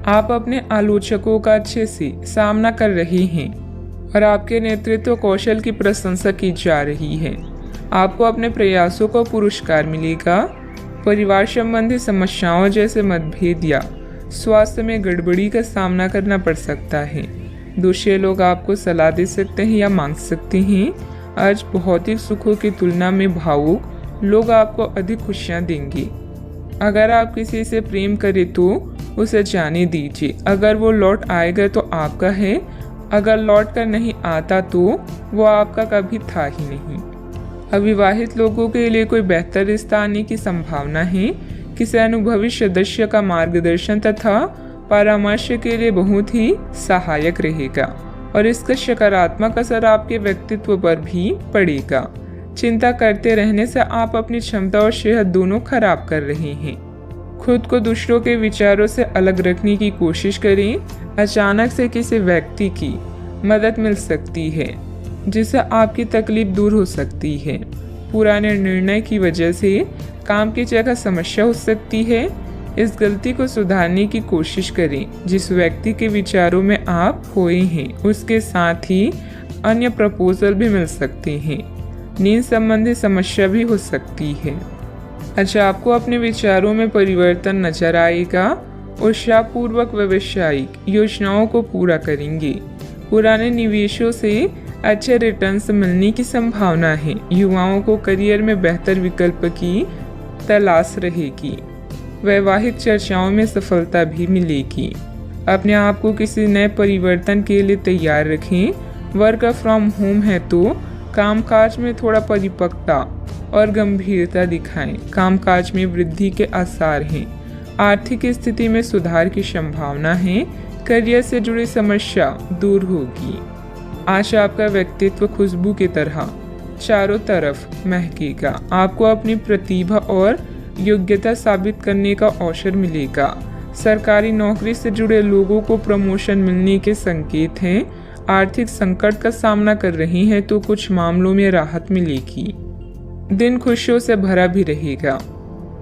आप अपने आलोचकों का अच्छे से सामना कर रहे हैं और आपके नेतृत्व कौशल की प्रशंसा की जा रही है। आपको अपने प्रयासों को पुरस्कार मिलेगा। परिवार संबंधी समस्याओं जैसे मतभेद या स्वास्थ्य में गड़बड़ी का सामना करना पड़ सकता है। दूसरे लोग आपको सलाह दे सकते हैं या मांग सकते हैं। आज भौतिक सुखों की तुलना में भावुक लोग आपको अधिक खुशियां देंगे। अगर आप किसी से प्रेम करें तो उसे जाने दीजिए। अगर वो लौट आएगा तो आपका है, अगर लौट कर नहीं आता तो वो आपका कभी था ही नहीं। अविवाहित लोगों के लिए कोई बेहतर रिश्ता आने की संभावना है। किसी अनुभवी सदस्य का मार्गदर्शन तथा परामर्श के लिए बहुत ही सहायक रहेगा और इसका सकारात्मक असर आपके व्यक्तित्व पर भी पड़ेगा। चिंता करते रहने से आप अपनी क्षमता और सेहत दोनों खराब कर रहे हैं। खुद को दूसरों के विचारों से अलग रखने की कोशिश करें। अचानक से किसी व्यक्ति की मदद मिल सकती है जिससे आपकी तकलीफ दूर हो सकती है। पुराने निर्णय की वजह से काम की जगह समस्या हो सकती है। इस गलती को सुधारने की कोशिश करें। जिस व्यक्ति के विचारों में आप खोए हैं उसके साथ ही अन्य प्रपोजल भी मिल सकते हैं। नींद संबंधी समस्या भी हो सकती है। अच्छा, आपको अपने विचारों में परिवर्तन नजर आएगा। उत्साहपूर्वक व्यावसायिक योजनाओं को पूरा करेंगे। पुराने निवेशों से अच्छे रिटर्न्स मिलने की संभावना है। युवाओं को करियर में बेहतर विकल्प की तलाश रहेगी। वैवाहिक चर्चाओं में सफलता भी मिलेगी। अपने आप को किसी नए परिवर्तन के लिए तैयार रखें। वर्क फ्रॉम होम है तो कामकाज में थोड़ा परिपक्वता और गंभीरता दिखाएं। कामकाज में वृद्धि के आसार हैं। आर्थिक स्थिति में सुधार की संभावना है। करियर से जुड़ी समस्या दूर होगी। आज आपका व्यक्तित्व खुशबू की तरह चारों तरफ महकेगा। आपको अपनी प्रतिभा और योग्यता साबित करने का अवसर मिलेगा। सरकारी नौकरी से जुड़े लोगों को प्रमोशन मिलने के संकेत हैं। आर्थिक संकट का सामना कर रहे हैं तो कुछ मामलों में राहत मिलेगी। दिन खुशियों से भरा भी रहेगा।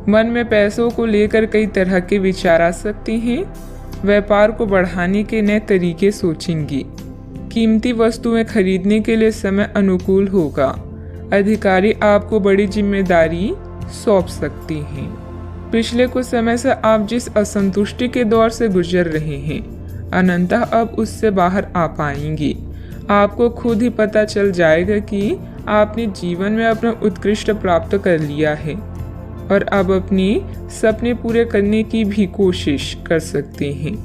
मन में पैसों को लेकर कई तरह के विचार आ सकते हैं। व्यापार को बढ़ाने के नए तरीके सोचेंगे। कीमती वस्तुएं खरीदने के लिए समय अनुकूल होगा। अधिकारी आपको बड़ी जिम्मेदारी सौंप सकते हैं। पिछले कुछ समय से आप जिस असंतुष्टि के दौर से गुजर रहे हैं अनंतः अब उससे बाहर आ पाएंगे। आपको खुद ही पता चल जाएगा कि आपने जीवन में अपना उत्कृष्ट प्राप्त कर लिया है और अब अपने सपने पूरे करने की भी कोशिश कर सकते हैं।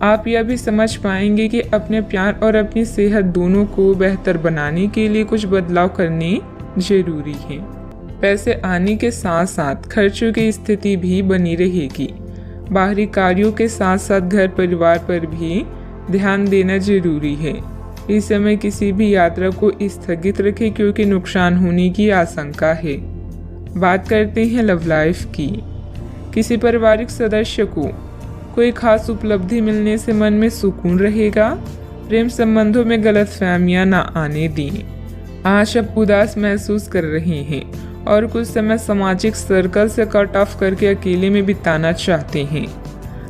आप यह भी समझ पाएंगे कि अपने प्यार और अपनी सेहत दोनों को बेहतर बनाने के लिए कुछ बदलाव करने जरूरी है। पैसे आने के साथ साथ खर्चों की स्थिति भी बनी रहेगी। बाहरी कार्यों के साथ साथ घर परिवार पर भी ध्यान देना जरूरी है। इस समय किसी भी यात्रा को स्थगित रखें क्योंकि नुकसान होने की आशंका है। बात करते हैं लव लाइफ की। किसी पारिवारिक सदस्य को कोई खास उपलब्धि मिलने से मन में सुकून रहेगा। प्रेम संबंधों में गलतफहमियां न आने दें। आज आप उदास महसूस कर रहे हैं और कुछ समय सामाजिक सर्कल से कट ऑफ करके अकेले में बिताना चाहते हैं।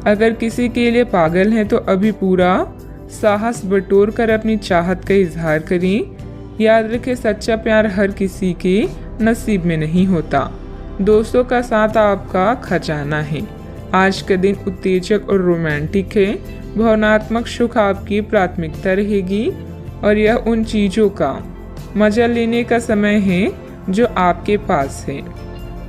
अगर किसी के लिए पागल हैं तो अभी पूरा साहस बटोर कर अपनी चाहत का इजहार करें। याद रखें, सच्चा प्यार हर किसी के नसीब में नहीं होता। दोस्तों का साथ आपका खजाना है। आज का दिन उत्तेजक और रोमांटिक है। भावनात्मक सुख आपकी प्राथमिकता रहेगी और यह उन चीजों का मजा लेने का समय है जो आपके पास है।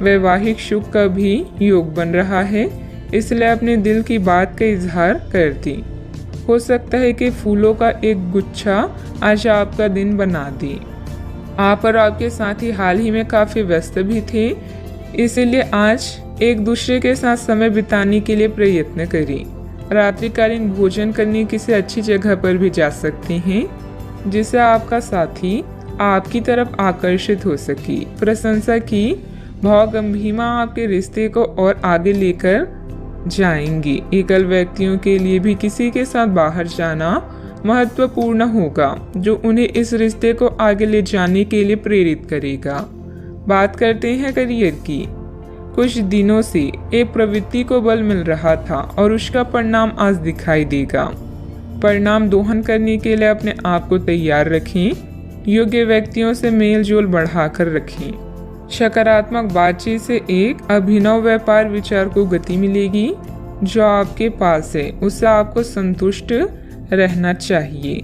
वैवाहिक सुख का भी योग बन रहा है, इसलिए अपने दिल की बात का इजहार कर दें। हो सकता है कि फूलों का एक गुच्छा आज आपका दिन बना दे। आप और आपके साथी हाल ही में काफी व्यस्त भी थे, इसीलिए आज एक दूसरे के साथ समय बिताने के लिए प्रयत्न करें। रात्रिकालीन भोजन करने किसी अच्छी जगह पर भी जा सकते हैं जिससे आपका साथी आपकी तरफ आकर्षित हो सके। प्रशंसा की भावगंभीरता आपके रिश्ते को और आगे लेकर जाएंगे। एकल व्यक्तियों के लिए भी किसी के साथ बाहर जाना महत्वपूर्ण होगा जो उन्हें इस रिश्ते को आगे ले जाने के लिए प्रेरित करेगा। बात करते हैं करियर की। कुछ दिनों से एक प्रवृत्ति को बल मिल रहा था और उसका परिणाम आज दिखाई देगा। परिणाम दोहन करने के लिए अपने आप को तैयार रखें। योग्य व्यक्तियों से मेल जोल बढ़ाकर रखें। सकारात्मक बातचीत से एक अभिनव व्यापार विचार को गति मिलेगी। जो आपके पास है उससे आपको संतुष्ट रहना चाहिए।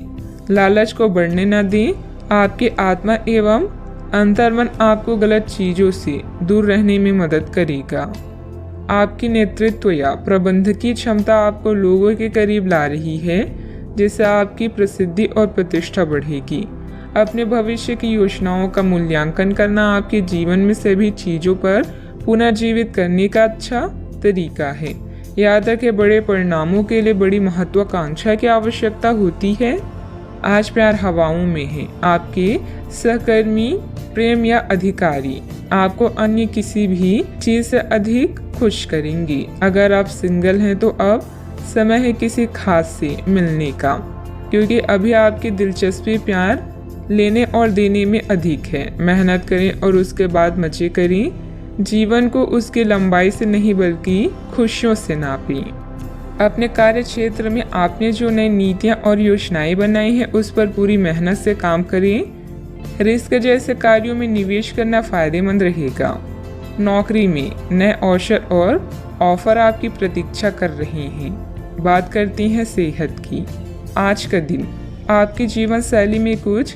लालच को बढ़ने न दें। आपकी आत्मा एवं अंतर्मन आपको गलत चीजों से दूर रहने में मदद करेगा। आपकी नेतृत्व या प्रबंधकीय क्षमता आपको लोगों के करीब ला रही है, जिससे आपकी प्रसिद्धि और प्रतिष्ठा बढ़ेगी। अपने भविष्य की योजनाओं का मूल्यांकन करना आपके जीवन में सभी चीजों पर पुनर्जीवित करने का अच्छा तरीका है। याद रखें, बड़े परिणामों के लिए बड़ी महत्वाकांक्षा की आवश्यकता होती है। आज प्यार हवाओं में है। आपके सहकर्मी, प्रेम या अधिकारी आपको अन्य किसी भी चीज से अधिक खुश करेंगे। अगर आप सिंगल हैं तो अब समय है किसी खास से मिलने का, क्योंकि अभी आपकी दिलचस्पी प्यार लेने और देने में अधिक है। मेहनत करें और उसके बाद मजे करें। जीवन को उसकी लंबाई से नहीं बल्कि खुशियों से नापें। अपने कार्य क्षेत्र में आपने जो नई नीतियां और योजनाएं बनाई हैं उस पर पूरी मेहनत से काम करें। रिस्क जैसे कार्यों में निवेश करना फायदेमंद रहेगा। नौकरी में नए अवसर और ऑफर आपकी प्रतीक्षा कर रहे हैं। बात करते हैं सेहत की। आज का दिन आपकी जीवन शैली में कुछ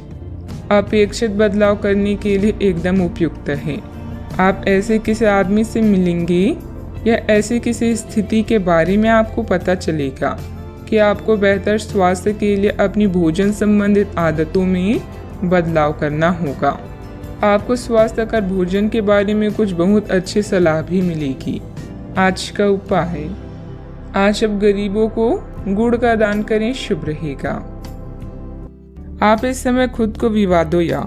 अपेक्षित बदलाव करने के लिए एकदम उपयुक्त है। आप ऐसे किसी आदमी से मिलेंगे या ऐसी किसी स्थिति के बारे में आपको पता चलेगा कि आपको बेहतर स्वास्थ्य के लिए अपनी भोजन संबंधित आदतों में बदलाव करना होगा। आपको स्वास्थ्यकर भोजन के बारे में कुछ बहुत अच्छी सलाह भी मिलेगी। आज का उपाय, आज अब गरीबों को गुड़ का दान करें, शुभ रहेगा। आप इस समय खुद को विवादों या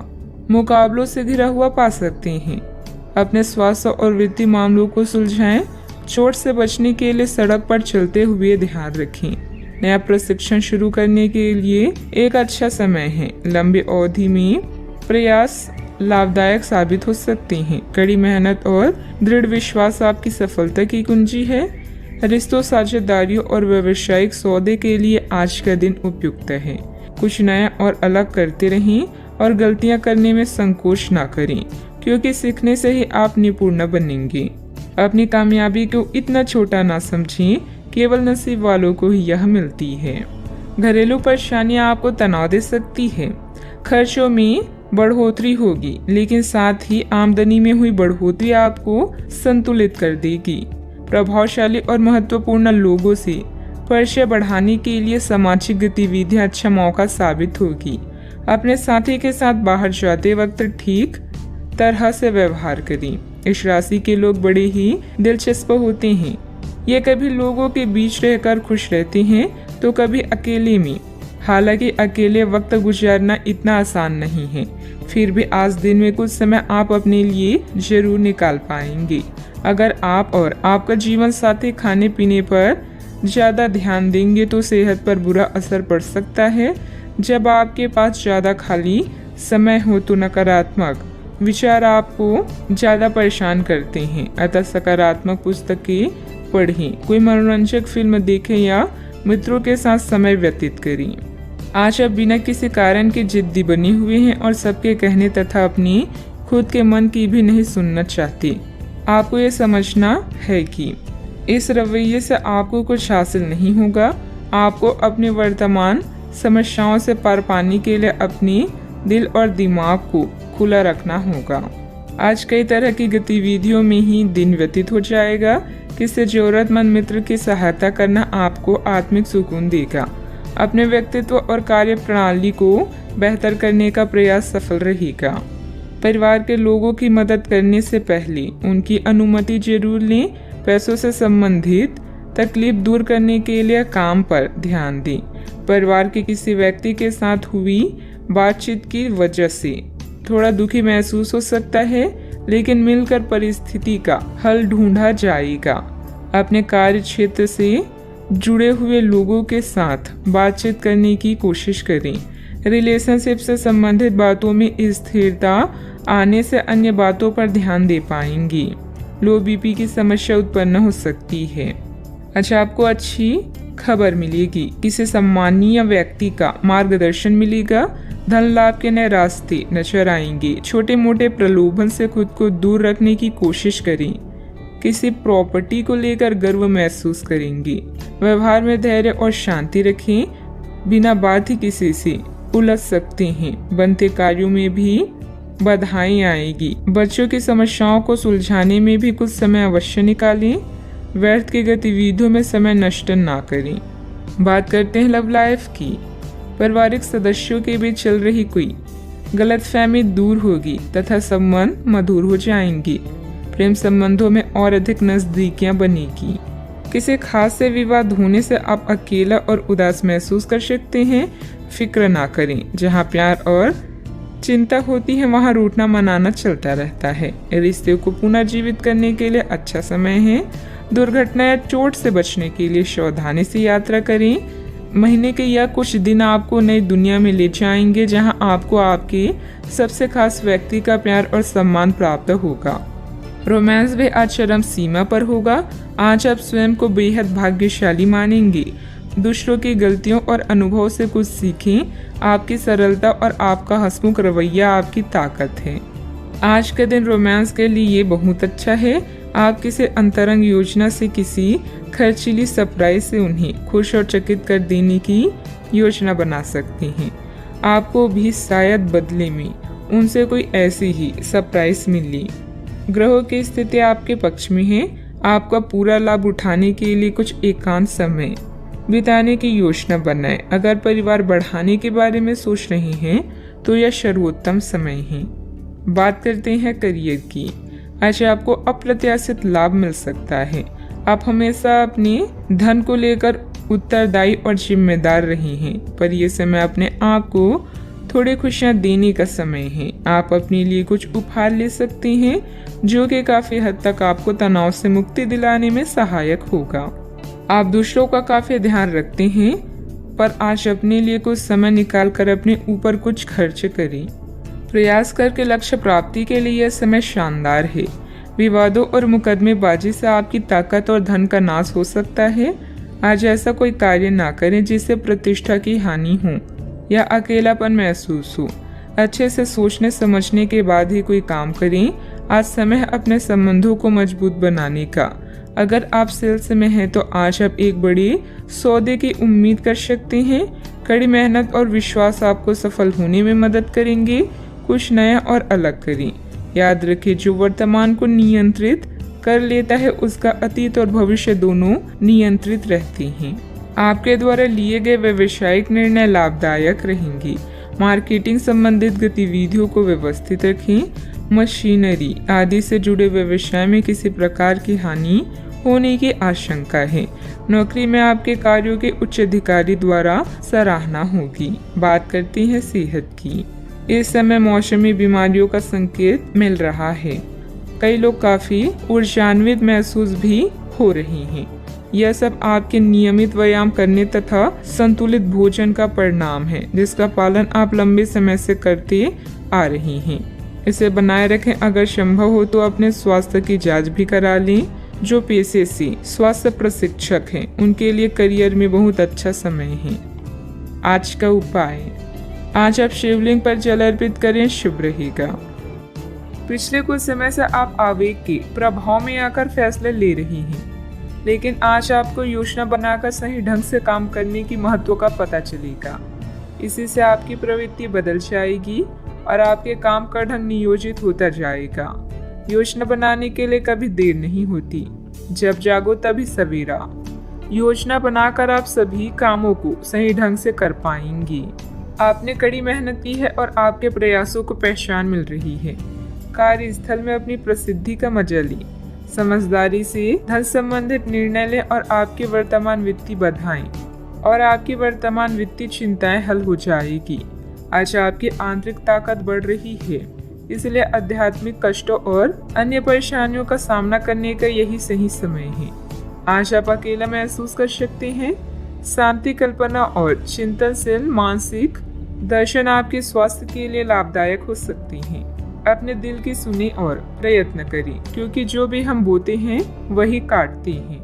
मुकाबलों से घिरा हुआ पा सकते हैं। अपने स्वास्थ्य और वित्तीय मामलों को सुलझाएं। चोट से बचने के लिए सड़क पर चलते हुए ध्यान रखें। नया प्रशिक्षण शुरू करने के लिए एक अच्छा समय है। लंबी अवधि में प्रयास लाभदायक साबित हो सकते हैं। कड़ी मेहनत और दृढ़ विश्वास आपकी सफलता की कुंजी है। रिश्तों, साझेदारियों और व्यावसायिक सौदे के लिए आज का दिन उपयुक्त है। कुछ नया और अलग करते रहें और गलतियां करने में संकोच ना करें, क्योंकि सीखने से ही आप निपुण बनेंगे। अपनी कामयाबी को इतना छोटा ना समझें, केवल नसीब वालों को ही यह मिलती है। घरेलू परेशानियां आपको तनाव दे सकती है। खर्चों में बढ़ोतरी होगी, लेकिन साथ ही आमदनी में हुई बढ़ोतरी आपको संतुलित कर देगी। प्रभावशाली और महत्वपूर्ण लोगों से परिचय बढ़ाने के लिए सामाजिक गतिविधियां अच्छा मौका साबित होगी। अपने साथी के साथ बाहर जाते वक्त ठीक तरह से व्यवहार करें। इस राशि के लोग बड़े ही दिलचस्प होते हैं। ये कभी लोगों के बीच रहकर खुश रहते हैं तो कभी अकेले में। हालांकि अकेले वक्त गुजारना इतना आसान नहीं है, फिर भी आज दिन में कुछ समय आप अपने लिए जरूर निकाल पाएंगे। अगर आप और आपका जीवन साथी खाने पीने पर ज्यादा ध्यान देंगे तो सेहत पर बुरा असर पड़ सकता है। जब आपके पास ज्यादा खाली समय हो तो नकारात्मक विचार आपको ज्यादा परेशान करते हैं। अतः सकारात्मक पुस्तकें पढ़ें, कोई मनोरंजक फिल्म देखें या मित्रों के साथ समय व्यतीत करें। आज आप बिना किसी कारण के जिद्दी बने हुए हैं और सबके कहने तथा अपनी खुद के मन की भी नहीं सुनना चाहते। आपको ये समझना है कि इस रवैये से आपको कुछ हासिल नहीं होगा। आपको अपने वर्तमान समस्याओं से पार पाने के लिए अपने दिल और दिमाग को खुला रखना होगा। आज कई तरह की गतिविधियों में ही दिन व्यतीत हो जाएगा। किसी जरूरतमंद मित्र की सहायता करना आपको आत्मिक सुकून देगा। अपने व्यक्तित्व और कार्य प्रणाली को बेहतर करने का प्रयास सफल रहेगा। परिवार के लोगों की मदद करने से पहले उनकी अनुमति जरूर लें। पैसों से संबंधित तकलीफ दूर करने के लिए काम पर ध्यान दें। परिवार के किसी व्यक्ति के साथ हुई बातचीत की वजह से थोड़ा दुखी महसूस हो सकता है, लेकिन मिलकर परिस्थिति का हल ढूंढा जाएगा। अपने कार्य क्षेत्र से जुड़े हुए लोगों के साथ बातचीत करने की कोशिश करें। रिलेशनशिप से संबंधित बातों में स्थिरता आने से अन्य बातों पर ध्यान दे पाएंगी। लो बीपी की समस्या उत्पन्न हो सकती है। अच्छा, आपको अच्छी खबर मिलेगी, किसी सम्मानीय व्यक्ति का मार्गदर्शन मिलेगा, धन लाभ के नए रास्ते नजर आएंगे। छोटे मोटे प्रलोभन से खुद को दूर रखने की कोशिश करें। किसी प्रॉपर्टी को लेकर गर्व महसूस करेंगे। व्यवहार में धैर्य और शांति रखें, बिना बात ही किसी से उलझ सकते हैं। बनते कार्यों में भी बाधाएं आएगी। बच्चों की समस्याओं को सुलझाने में भी कुछ समय अवश्य निकालें। व्यर्थ की गतिविधियों में समय नष्ट ना करें। बात करते हैं लव लाइफ की। पारिवारिक सदस्यों के बीच चल रही कोई गलतफहमी दूर होगी तथा संबंध मधुर हो जाएंगे। प्रेम संबंधों में और अधिक नजदीकियां बनेगी। किसी खास से विवाद होने से आप अकेला और उदास महसूस कर सकते हैं। फिक्र ना करें, जहां प्यार और चिंता होती है वहां रूठना मनाना चलता रहता है। रिश्ते को पुनर्जीवित करने के लिए अच्छा समय है। दुर्घटना या चोट से बचने के लिए सावधानी से यात्रा करें। महीने के या कुछ दिन आपको नई दुनिया में ले जाएंगे, जहां आपको आपके सबसे खास व्यक्ति का प्यार और सम्मान प्राप्त होगा। रोमांस भी आज चरम सीमा पर होगा। आज आप स्वयं को बेहद भाग्यशाली मानेंगे। दूसरों की गलतियों और अनुभव से कुछ सीखें। आपकी सरलता और आपका हंसमुख रवैया आपकी ताकत है। आज का दिन रोमांस के लिए बहुत अच्छा है। आप किसी अंतरंग योजना से किसी खर्चीली सरप्राइज से उन्हें खुश और चकित कर देने की योजना बना सकते हैं। आपको भी शायद बदले में उनसे कोई ऐसी ही सरप्राइज मिली। ग्रहों की स्थिति आपके पक्ष में है। आपका पूरा लाभ उठाने के लिए कुछ एकांत समय बिताने की योजना बनाएं। अगर परिवार बढ़ाने के बारे में सोच रहे हैं तो यह सर्वोत्तम समय है। बात करते हैं करियर की। आज आपको अप्रत्याशित लाभ मिल सकता है। आप हमेशा अपने धन को लेकर उत्तरदायी और जिम्मेदार रहे हैं, पर यह समय अपने आप को थोड़ी खुशियां देने का समय है। आप अपने लिए कुछ उपहार ले सकते हैं, जो कि काफी हद तक आपको तनाव से मुक्ति दिलाने में सहायक होगा। आप दूसरों का काफी ध्यान रखते हैं, पर आज अपने लिए कुछ समय निकालकर अपने ऊपर कुछ खर्च करें। प्रयास करके लक्ष्य प्राप्ति के लिए यह समय शानदार है। विवादों और मुकदमेबाजी से आपकी ताकत और धन का नाश हो सकता है। आज ऐसा कोई कार्य ना करें जिससे प्रतिष्ठा की हानि हो या अकेलापन महसूस हो। अच्छे से सोचने समझने के बाद ही कोई काम करें। आज समय है अपने संबंधों को मजबूत बनाने का। अगर आप सेल्स में हैं तो आज आप एक बड़ी सौदे की उम्मीद कर सकते हैं। कड़ी मेहनत और विश्वास आपको सफल होने में मदद करेंगे। कुछ नया और अलग करें। याद रखें, जो वर्तमान को नियंत्रित कर लेता है उसका अतीत और भविष्य दोनों नियंत्रित रहते हैं। आपके द्वारा लिए गए व्यवसायिक निर्णय लाभदायक रहेंगे। मार्केटिंग संबंधित गतिविधियों को व्यवस्थित रखें। मशीनरी आदि से जुड़े व्यवसाय में किसी प्रकार की हानि होने की आशंका है। नौकरी में आपके कार्यों के उच्च अधिकारी द्वारा सराहना होगी। बात करते हैं सेहत की। इस समय मौसमी बीमारियों का संकेत मिल रहा है। कई लोग काफी ऊर्जान्वित महसूस भी हो रहे हैं। यह सब आपके नियमित व्यायाम करने तथा संतुलित भोजन का परिणाम है, जिसका पालन आप लंबे समय से करते आ रहे हैं। इसे बनाए रखें। अगर संभव हो तो अपने स्वास्थ्य की जांच भी करा लें। जो पेशे से स्वास्थ्य प्रशिक्षक हैं उनके लिए करियर में बहुत अच्छा समय है। आज का उपाय, आज आप शिवलिंग पर जल अर्पित करें, शुभ रहेगा। पिछले कुछ समय से आप आवेग के प्रभाव में आकर फैसले ले रही हैं, लेकिन आज आपको योजना बनाकर सही ढंग से काम करने की महत्व का पता चलेगा। इसी से आपकी प्रवृत्ति बदल जाएगी और आपके काम का ढंग नियोजित होता जाएगा। योजना बनाने के लिए कभी देर नहीं होती, जब जागो तभी सवेरा। योजना बनाकर आप सभी कामों को सही ढंग से कर पाएंगी। आपने कड़ी मेहनत की है और आपके प्रयासों को पहचान मिल रही है। कार्यस्थल में अपनी प्रसिद्धि का मजा लें। समझदारी से धन संबंधित निर्णय लें और आपकी वर्तमान वित्तीय चिंताएं हल हो जाएगी। आज आपकी आंतरिक ताकत बढ़ रही है, इसलिए आध्यात्मिक कष्टों और अन्य परेशानियों का सामना करने का यही सही समय है। आज आप अकेला महसूस कर सकते हैं। शांति, कल्पना और चिंतनशील मानसिक दर्शन आपके स्वास्थ्य के लिए लाभदायक हो सकती हैं। अपने दिल की सुने और प्रयत्न करें, क्योंकि जो भी हम बोते हैं वही काटते हैं।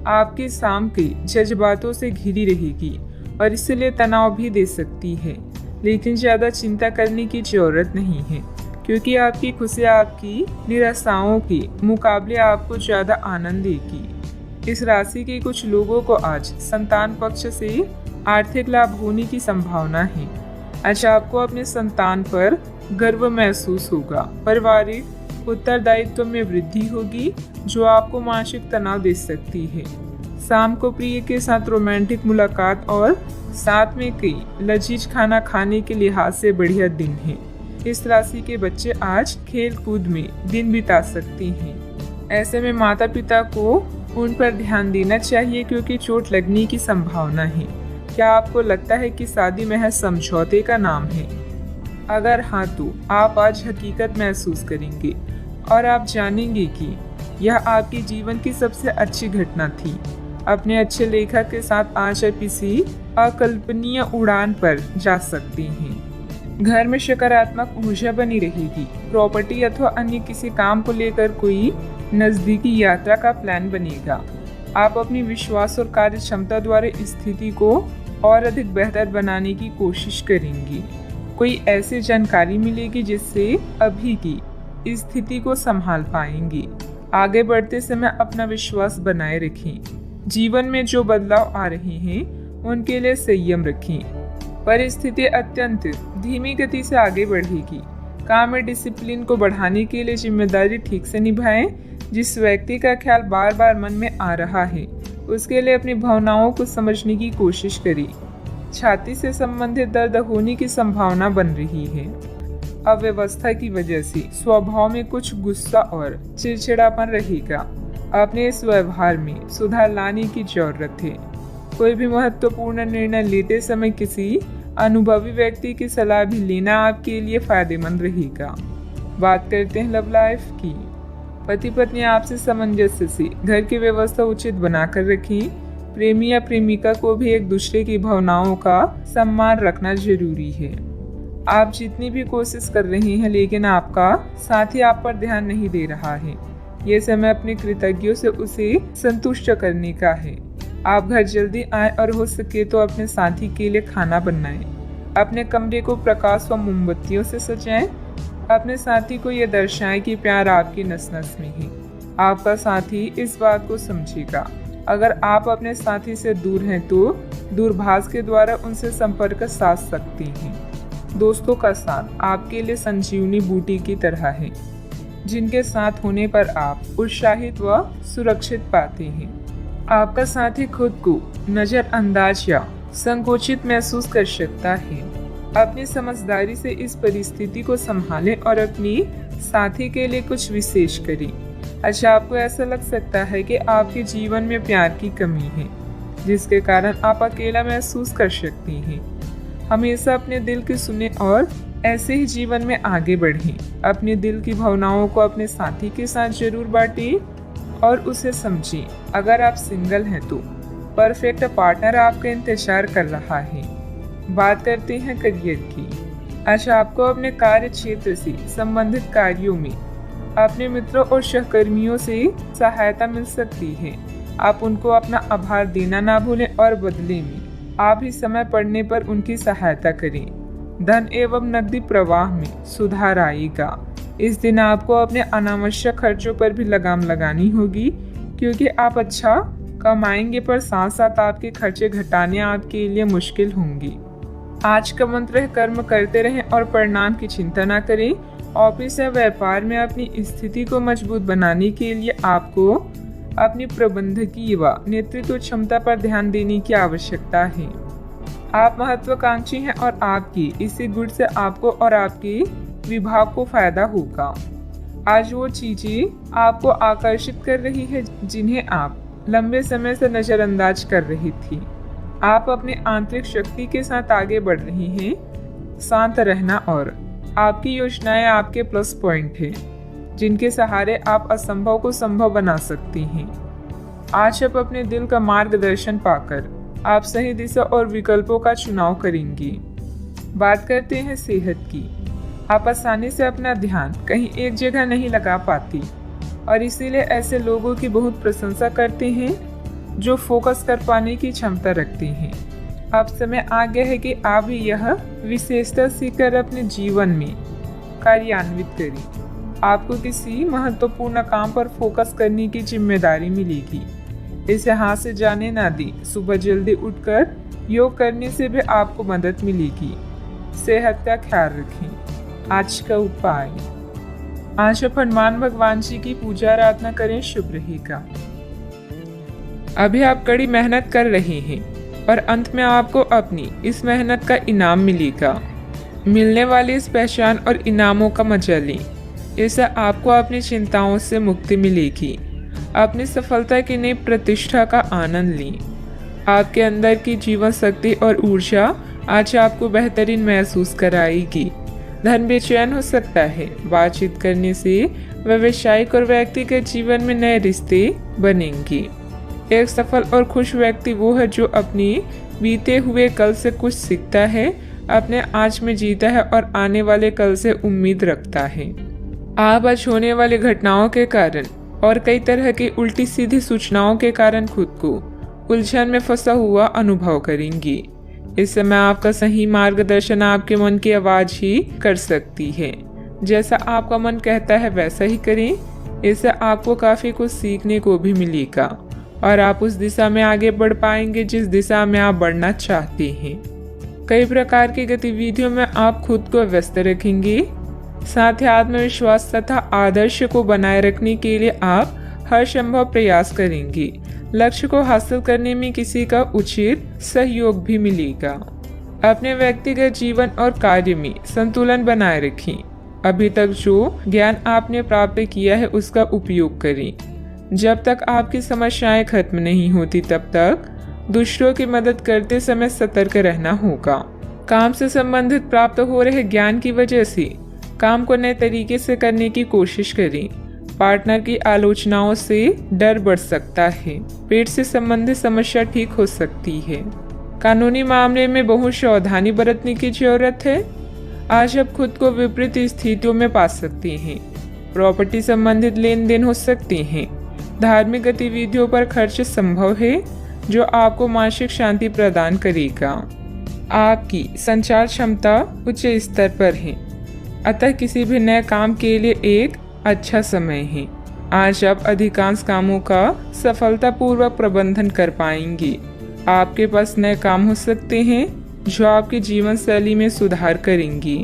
आपकी शाम के जज्बातों से घिरी रहेगी और इसलिए तनाव भी दे सकती है, लेकिन ज़्यादा चिंता करने की ज़रूरत नहीं है, क्योंकि आपकी खुशियाँ आपकी निराशाओं के मुकाबले आपको ज़्यादा आनंद देगी। इस राशि के कुछ लोगों को आज संतान पक्ष से आर्थिक लाभ होने की संभावना है। आज आपको अपने संतान पर गर्व महसूस होगा। पारिवारिक उत्तरदायित्व में वृद्धि होगी, जो आपको मानसिक तनाव दे सकती है। शाम को प्रिय के साथ रोमांटिक मुलाकात और साथ में कई लजीज खाना खाने के लिहाज से बढ़िया दिन है। इस राशि के बच्चे आज खेल कूद में दिन बिता सकते हैं। ऐसे में माता पिता को उन पर ध्यान देना चाहिए, क्योंकि चोट लगने की संभावना है। क्या आपको लगता है कि शादी महज समझौते का नाम है? अगर हाँ, तो आप आज हकीकत महसूस करेंगे और आप जानेंगे कि यह आपके जीवन की सबसे अच्छी घटना थी। अपने अच्छे लेखक के साथ आज आप किसी अकल्पनीय उड़ान पर जा सकते हैं। घर में सकारात्मक ऊर्जा बनी रहेगी। प्रॉपर्टी अथवा अन्य किसी काम को लेकर कोई नजदीकी यात्रा का प्लान बनेगा। आप अपनी विश्वास और कार्य क्षमता द्वारा स्थिति को और अधिक बेहतर बनाने की कोशिश करेंगी। कोई ऐसी जानकारी मिलेगी जिससे अभी की स्थिति को संभाल पाएंगी। आगे बढ़ते समय अपना विश्वास बनाए रखें। जीवन में जो बदलाव आ रहे हैं उनके लिए संयम रखें। परिस्थिति अत्यंत धीमी गति से आगे बढ़ेगी। काम में डिसिप्लिन को बढ़ाने के लिए जिम्मेदारी ठीक से निभाएं। जिस व्यक्ति का ख्याल बार बार मन में आ रहा है उसके लिए अपनी भावनाओं को समझने की कोशिश करें। छाती से संबंधित दर्द होने की संभावना बन रही है। अव्यवस्था की वजह से स्वभाव में कुछ गुस्सा और चिड़चिड़ापन रहेगा। अपने इस व्यवहार में सुधार लाने की जरूरत है। कोई भी महत्वपूर्ण निर्णय लेते समय किसी अनुभवी व्यक्ति की सलाह भी लेना आपके लिए फायदेमंद रहेगा। बात करते हैं लव लाइफ की। पति पत्नी आपसी सामंजस्य से घर की व्यवस्था उचित बनाकर रखें। प्रेमी या प्रेमिका को भी एक दूसरे की भावनाओं का सम्मान रखना जरूरी है। आप जितनी भी कोशिश कर रहे हैं, लेकिन आपका साथी आप पर ध्यान नहीं दे रहा है। ये समय अपने कृतज्ञों से उसे संतुष्ट करने का है। आप घर जल्दी आए और हो सके तो अपने साथी के लिए खाना बनाएं। अपने कमरे को प्रकाश व मोमबत्तियों से सजाएं। अपने साथी को यह दर्शाएं कि प्यार आपकी नस नस में है। आपका साथी इस बात को समझेगा। अगर आप अपने साथी से दूर हैं तो दूरभाष के द्वारा उनसे संपर्क साध सकते हैं। दोस्तों का साथ आपके लिए संजीवनी बूटी की तरह है, जिनके साथ होने पर आप उत्साहित व सुरक्षित पाते हैं। आपका साथी खुद को नजरअंदाज या संकोचित महसूस कर सकता है। अपनी समझदारी से इस परिस्थिति को संभालें और अपनी साथी के लिए कुछ विशेष करें। अच्छा, आपको ऐसा लग सकता है कि आपके जीवन में प्यार की कमी है, जिसके कारण आप अकेला महसूस कर सकते हैं। हमेशा अपने दिल की सुने और ऐसे ही जीवन में आगे बढ़ें। अपने दिल की भावनाओं को अपने साथी के साथ जरूर बांटें और उसे समझें। अगर आप सिंगल हैं तो परफेक्ट पार्टनर आपका इंतजार कर रहा है। बात करते हैं करियर की। अच्छा, आपको अपने कार्य क्षेत्र से संबंधित कार्यों में अपने मित्रों और सहकर्मियों से सहायता मिल सकती है। आप उनको अपना आभार देना ना भूलें और बदले में आप ही समय पड़ने पर उनकी सहायता करें। धन एवं नकदी प्रवाह में सुधार आएगा। इस दिन आपको अपने अनावश्यक खर्चों पर भी लगाम लगानी होगी, क्योंकि आप अच्छा कमाएंगे पर साथ साथ आपके खर्चे घटाने आपके लिए मुश्किल होंगे। आज का मंत्र है कर्म करते रहें और परिणाम की चिंता ना करें। ऑफिस या व्यापार में अपनी स्थिति को मजबूत बनाने के लिए आपको अपनी प्रबंधकीय व नेतृत्व क्षमता पर ध्यान देने की आवश्यकता है। आप महत्वाकांक्षी हैं और आपकी इसी गुण से आपको और आपके विभाग को फायदा होगा। आज वो चीजें आपको आकर्षित कर रही है जिन्हें आप लंबे समय से नजरअंदाज कर रही थी। आप अपने आंतरिक शक्ति के साथ आगे बढ़ रही हैं। शांत रहना और आपकी योजनाएं आपके प्लस पॉइंट हैं, जिनके सहारे आप असंभव को संभव बना सकती हैं। आज आप अपने दिल का मार्गदर्शन पाकर आप सही दिशा और विकल्पों का चुनाव करेंगी। बात करते हैं सेहत की। आप आसानी से अपना ध्यान कहीं एक जगह नहीं लगा पाती और इसीलिए ऐसे लोगों की बहुत प्रशंसा करते हैं जो फोकस कर पाने की क्षमता रखते हैं। अब समय आ गया है कि आप भी यह विशेषता सीखकर अपने जीवन में कार्यान्वित करें। आपको किसी महत्वपूर्ण काम पर फोकस करने की जिम्मेदारी मिलेगी। इसे हाथ से जाने ना दें। सुबह जल्दी उठकर योग करने से भी आपको मदद मिलेगी। सेहत का ख्याल रखें। आज का उपाय, आज आप हनुमान भगवान जी की पूजा आराधना करें, शुभ रहेगा। अभी आप कड़ी मेहनत कर रहे हैं और अंत में आपको अपनी इस मेहनत का इनाम मिलेगा। मिलने वाली इस पहचान और इनामों का मजा लें। इससे आपको अपनी चिंताओं से मुक्ति मिलेगी। अपनी सफलता की नई प्रतिष्ठा का आनंद लें। आपके अंदर की जीवन शक्ति और ऊर्जा आज आपको बेहतरीन महसूस कराएगी। धन बेचैन हो सकता है। बातचीत करने से व्यावसायिक और व्यक्तिगत जीवन में नए रिश्ते बनेंगे। एक सफल और खुश व्यक्ति वो है जो अपनी बीते हुए कल से कुछ सीखता है, अपने आज में जीता है और आने वाले कल से उम्मीद रखता है। आप आज होने वाली घटनाओं के कारण और कई तरह की उल्टी सीधी सूचनाओं के कारण खुद को उलझन में फंसा हुआ अनुभव करेंगी। इस समय आपका सही मार्गदर्शन आपके मन की आवाज ही कर सकती है। जैसा आपका मन कहता है वैसा ही करें। इससे आपको काफी कुछ सीखने को भी मिलेगा और आप उस दिशा में आगे बढ़ पाएंगे जिस दिशा में आप बढ़ना चाहते हैं। कई प्रकार की गतिविधियों में आप खुद को व्यस्त रखेंगे। साथ ही आत्मविश्वास तथा आदर्श को बनाए रखने के लिए आप हर संभव प्रयास करेंगे। लक्ष्य को हासिल करने में किसी का उचित सहयोग भी मिलेगा। अपने व्यक्तिगत जीवन और कार्य में संतुलन बनाए रखें। अभी तक जो ज्ञान आपने प्राप्त किया है उसका उपयोग करें। जब तक आपकी समस्याएं खत्म नहीं होती तब तक दूसरों की मदद करते समय सतर्क रहना होगा। काम से संबंधित प्राप्त हो रहे ज्ञान की वजह से काम को नए तरीके से करने की कोशिश करें। पार्टनर की आलोचनाओं से डर बढ़ सकता है। पेट से संबंधित समस्या ठीक हो सकती है। कानूनी मामले में बहुत सावधानी बरतने की जरूरत है। आज आप खुद को विपरीत स्थितियों में पा सकते हैं। प्रॉपर्टी संबंधित लेन देन हो सकते हैं। धार्मिक गतिविधियों पर खर्च संभव है जो आपको मानसिक शांति प्रदान करेगा। आपकी संचार क्षमता उच्च स्तर पर है, अतः किसी भी नए काम के लिए एक अच्छा समय है। आज आप अधिकांश कामों का सफलतापूर्वक प्रबंधन कर पाएंगे। आपके पास नए काम हो सकते हैं जो आपकी जीवन शैली में सुधार करेंगे।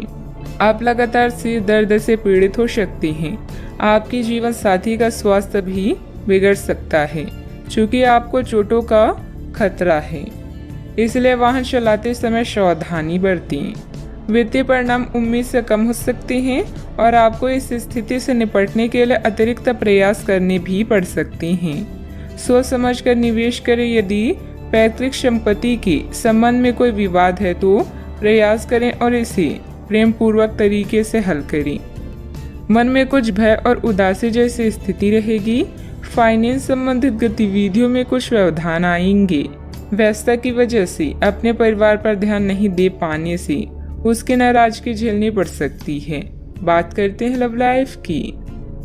आप लगातार सिर दर्द से पीड़ित हो सकते हैं। आपकी जीवन साथी का स्वास्थ्य भी बिगड़ सकता है क्योंकि आपको चोटों का खतरा है, इसलिए वाहन चलाते समय सावधानी बरतें। वित्तीय परिणाम उम्मीद से कम हो सकते हैं और आपको इस स्थिति से निपटने के लिए अतिरिक्त प्रयास करने भी पड़ सकते हैं। सोच समझ कर निवेश करें। यदि पैतृक संपत्ति के संबंध में कोई विवाद है तो प्रयास करें और इसे प्रेम पूर्वक तरीके से हल करें। मन में कुछ भय और उदासी जैसी स्थिति रहेगी। फाइनेंस संबंधित गतिविधियों में कुछ व्यवधान आएंगे। व्यस्तता की वजह से अपने परिवार पर ध्यान नहीं दे पाने से उसकी नाराजगी झेलनी पड़ सकती है। बात करते हैं लव लाइफ की।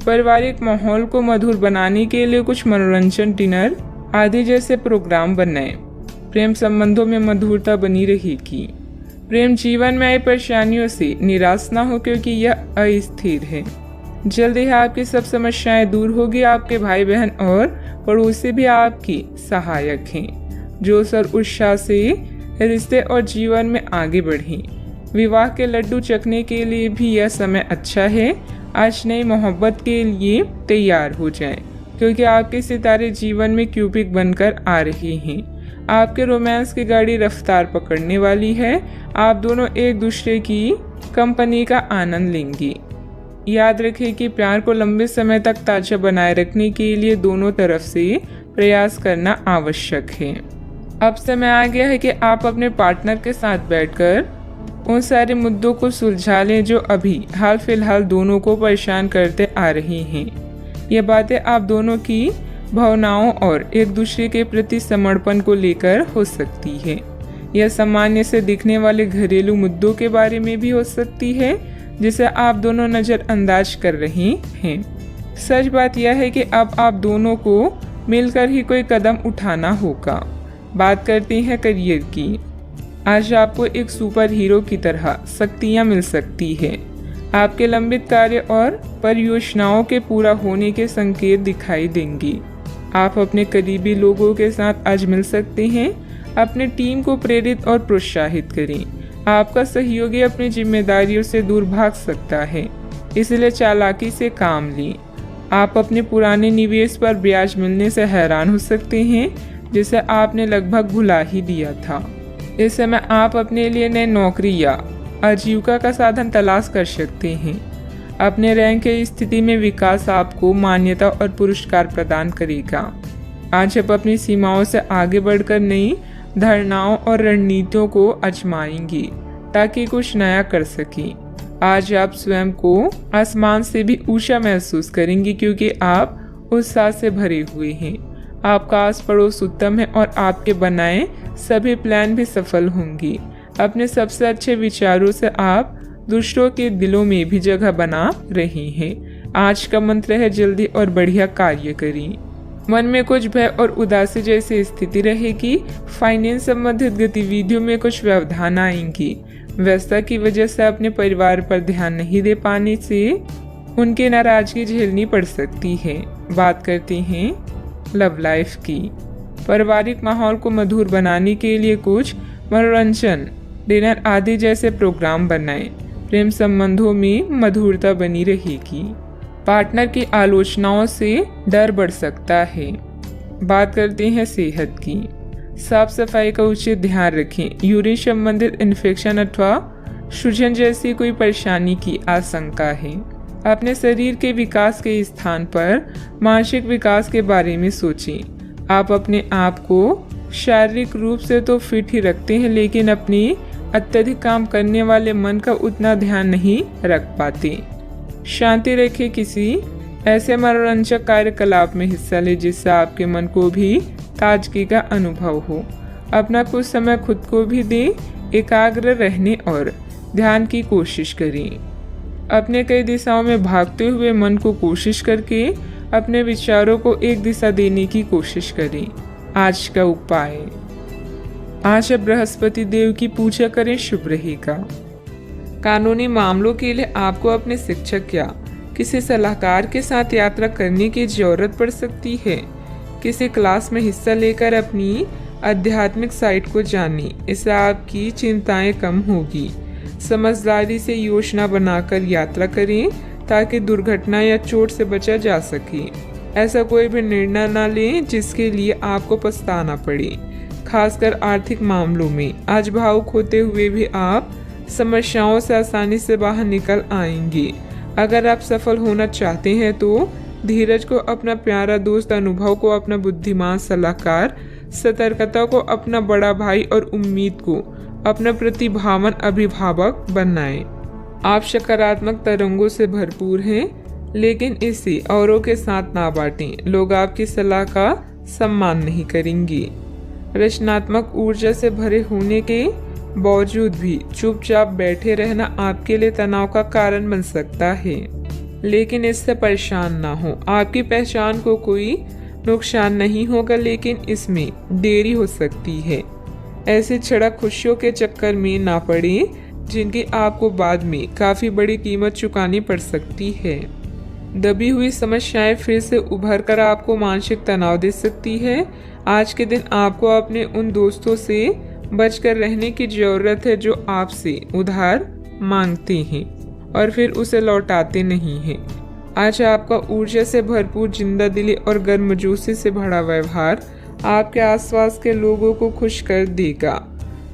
पारिवारिक माहौल को मधुर बनाने के लिए कुछ मनोरंजन, डिनर आदि जैसे प्रोग्राम बनाएं। प्रेम संबंधों में मधुरता बनी रहेगी। प्रेम जीवन में आई परेशानियों से निराश न हो क्योंकि यह अस्थिर है। जल्दी ही आपकी सब समस्याएं दूर होगी। आपके भाई बहन और पड़ोसी भी आपकी सहायक हैं। जोश और उत्साह से रिश्ते और जीवन में आगे बढ़ें। विवाह के लड्डू चखने के लिए भी यह समय अच्छा है। आज नई मोहब्बत के लिए तैयार हो जाएं, क्योंकि आपके सितारे जीवन में क्यूपिक बनकर आ रहे हैं। आपके रोमांस की गाड़ी रफ्तार पकड़ने वाली है। आप दोनों एक दूसरे की कंपनी का आनंद लेंगे। याद रखें कि प्यार को लंबे समय तक ताजा बनाए रखने के लिए दोनों तरफ से प्रयास करना आवश्यक है। अब समय आ गया है कि आप अपने पार्टनर के साथ बैठकर उन सारे मुद्दों को सुलझा लें जो अभी हाल फिलहाल दोनों को परेशान करते आ रही हैं। ये बातें आप दोनों की भावनाओं और एक दूसरे के प्रति समर्पण को लेकर हो सकती है। यह सामान्य से दिखने वाले घरेलू मुद्दों के बारे में भी हो सकती है जिसे आप दोनों नज़रअंदाज कर रहे हैं। सच बात यह है कि अब आप दोनों को मिलकर ही कोई कदम उठाना होगा। बात करते हैं करियर की। आज आपको एक सुपर हीरो की तरह शक्तियाँ मिल सकती है। आपके लंबित कार्य और परियोजनाओं के पूरा होने के संकेत दिखाई देंगे। आप अपने करीबी लोगों के साथ आज मिल सकते हैं। अपने टीम को प्रेरित और प्रोत्साहित करें। आपका सहयोगी अपनी जिम्मेदारियों से दूर भाग सकता है, इसलिए चालाकी से काम लें। आप अपने पुराने निवेश पर ब्याज मिलने से हैरान हो सकते हैं, जिसे आपने लगभग भुला ही दिया था। इस समय आप अपने लिए नई नौकरी या आजीविका का साधन तलाश कर सकते हैं। अपने रैंक की स्थिति में विकास आपको मान्यता और पुरस्कार प्रदान करेगा। आज आप अपनी सीमाओं से आगे बढ़कर नई धारणाओं और रणनीतियों को आजमाएंगे ताकि कुछ नया कर सकें। आज आप स्वयं को आसमान से भी ऊंचा महसूस करेंगे क्योंकि आप उत्साह से भरे हुए हैं। आपका आस पड़ोस उत्तम है और आपके बनाए सभी प्लान भी सफल होंगे। अपने सबसे अच्छे विचारों से आप दूसरों के दिलों में भी जगह बना रहे हैं। आज का मंत्र है जल्दी और बढ़िया कार्य करें। मन में कुछ भय और उदासी जैसी स्थिति रहेगी। फाइनेंस संबंधित गतिविधियों में कुछ व्यवधान आएंगी। व्यस्तता की वजह से अपने परिवार पर ध्यान नहीं दे पाने से उनकी नाराजगी झेलनी पड़ सकती है। बात करते हैं लव लाइफ की। पारिवारिक माहौल को मधुर बनाने के लिए कुछ मनोरंजन, डिनर आदि जैसे प्रोग्राम बनाएं। प्रेम संबंधों में मधुरता बनी रहेगी। पार्टनर की आलोचनाओं से डर बढ़ सकता है। बात करते हैं सेहत की। साफ सफाई का उचित ध्यान रखें। यूरिन संबंधित इन्फेक्शन अथवा सूजन जैसी कोई परेशानी की आशंका है। अपने शरीर के विकास के स्थान पर मानसिक विकास के बारे में सोचें। आप अपने आप को शारीरिक रूप से तो फिट ही रखते हैं, लेकिन अपनी अत्यधिक काम करने वाले मन का उतना ध्यान नहीं रख पाते। शांति रखें। किसी ऐसे मनोरंजक कार्यकलाप में हिस्सा लें जिससे आपके मन को भी ताजगी का अनुभव हो। अपना कुछ समय खुद को भी दें। एकाग्र रहने और ध्यान की कोशिश करें। अपने कई दिशाओं में भागते हुए मन को कोशिश करके अपने विचारों को एक दिशा देने की कोशिश करें। आज का उपाय, आज बृहस्पति देव की पूजा करें, शुभ रहेगा। कानूनी मामलों के लिए आपको अपने शिक्षक या किसी सलाहकार के साथ यात्रा करने की जरूरत पड़ सकती है। किसी क्लास में हिस्सा लेकर अपनी आध्यात्मिक साइट को जानें, इससे आपकी चिंताएं कम होगी। समझदारी से योजना बनाकर यात्रा करें ताकि दुर्घटना या चोट से बचा जा सके। ऐसा कोई भी निर्णय न लें जिसके लिए आपको पछताना पड़े, खासकर आर्थिक मामलों में। आज भावुक होते हुए भी आप समस्याओं से आसानी से बाहर निकल आएंगे। अगर आप सफल होना चाहते हैं तो धीरज को अपना प्यारा दोस्त, अनुभव को अपना बुद्धिमान सलाहकार, सतर्कता को अपना बड़ा भाई और उम्मीद को अपना प्रतिभावान अभिभावक बनाएं। आप सकारात्मक तरंगों से भरपूर हैं, लेकिन इसे औरों के साथ ना बांटें। लोग आपकी सलाह का सम्मान नहीं करेंगे। रचनात्मक ऊर्जा से भरे होने के बावजूद भी चुपचाप बैठे रहना आपके लिए तनाव का कारण बन सकता है, लेकिन इससे परेशान ना हो। आपकी पहचान को कोई नुकसान नहीं होगा, लेकिन इसमें देरी हो सकती है। ऐसे क्षणिक खुशियों के चक्कर में ना पड़े जिनकी आपको बाद में काफी बड़ी कीमत चुकानी पड़ सकती है। दबी हुई समस्याएं फिर से उभर कर आपको मानसिक तनाव दे सकती है। आज के दिन आपको अपने उन दोस्तों से बचकर रहने की जरूरत है जो आपसे उधार मांगते हैं और फिर उसे लौटाते नहीं हैं। आज आपका ऊर्जा से भरपूर, जिंदा दिली और गर्मजोशी से भरा व्यवहार आपके आसपास के लोगों को खुश कर देगा।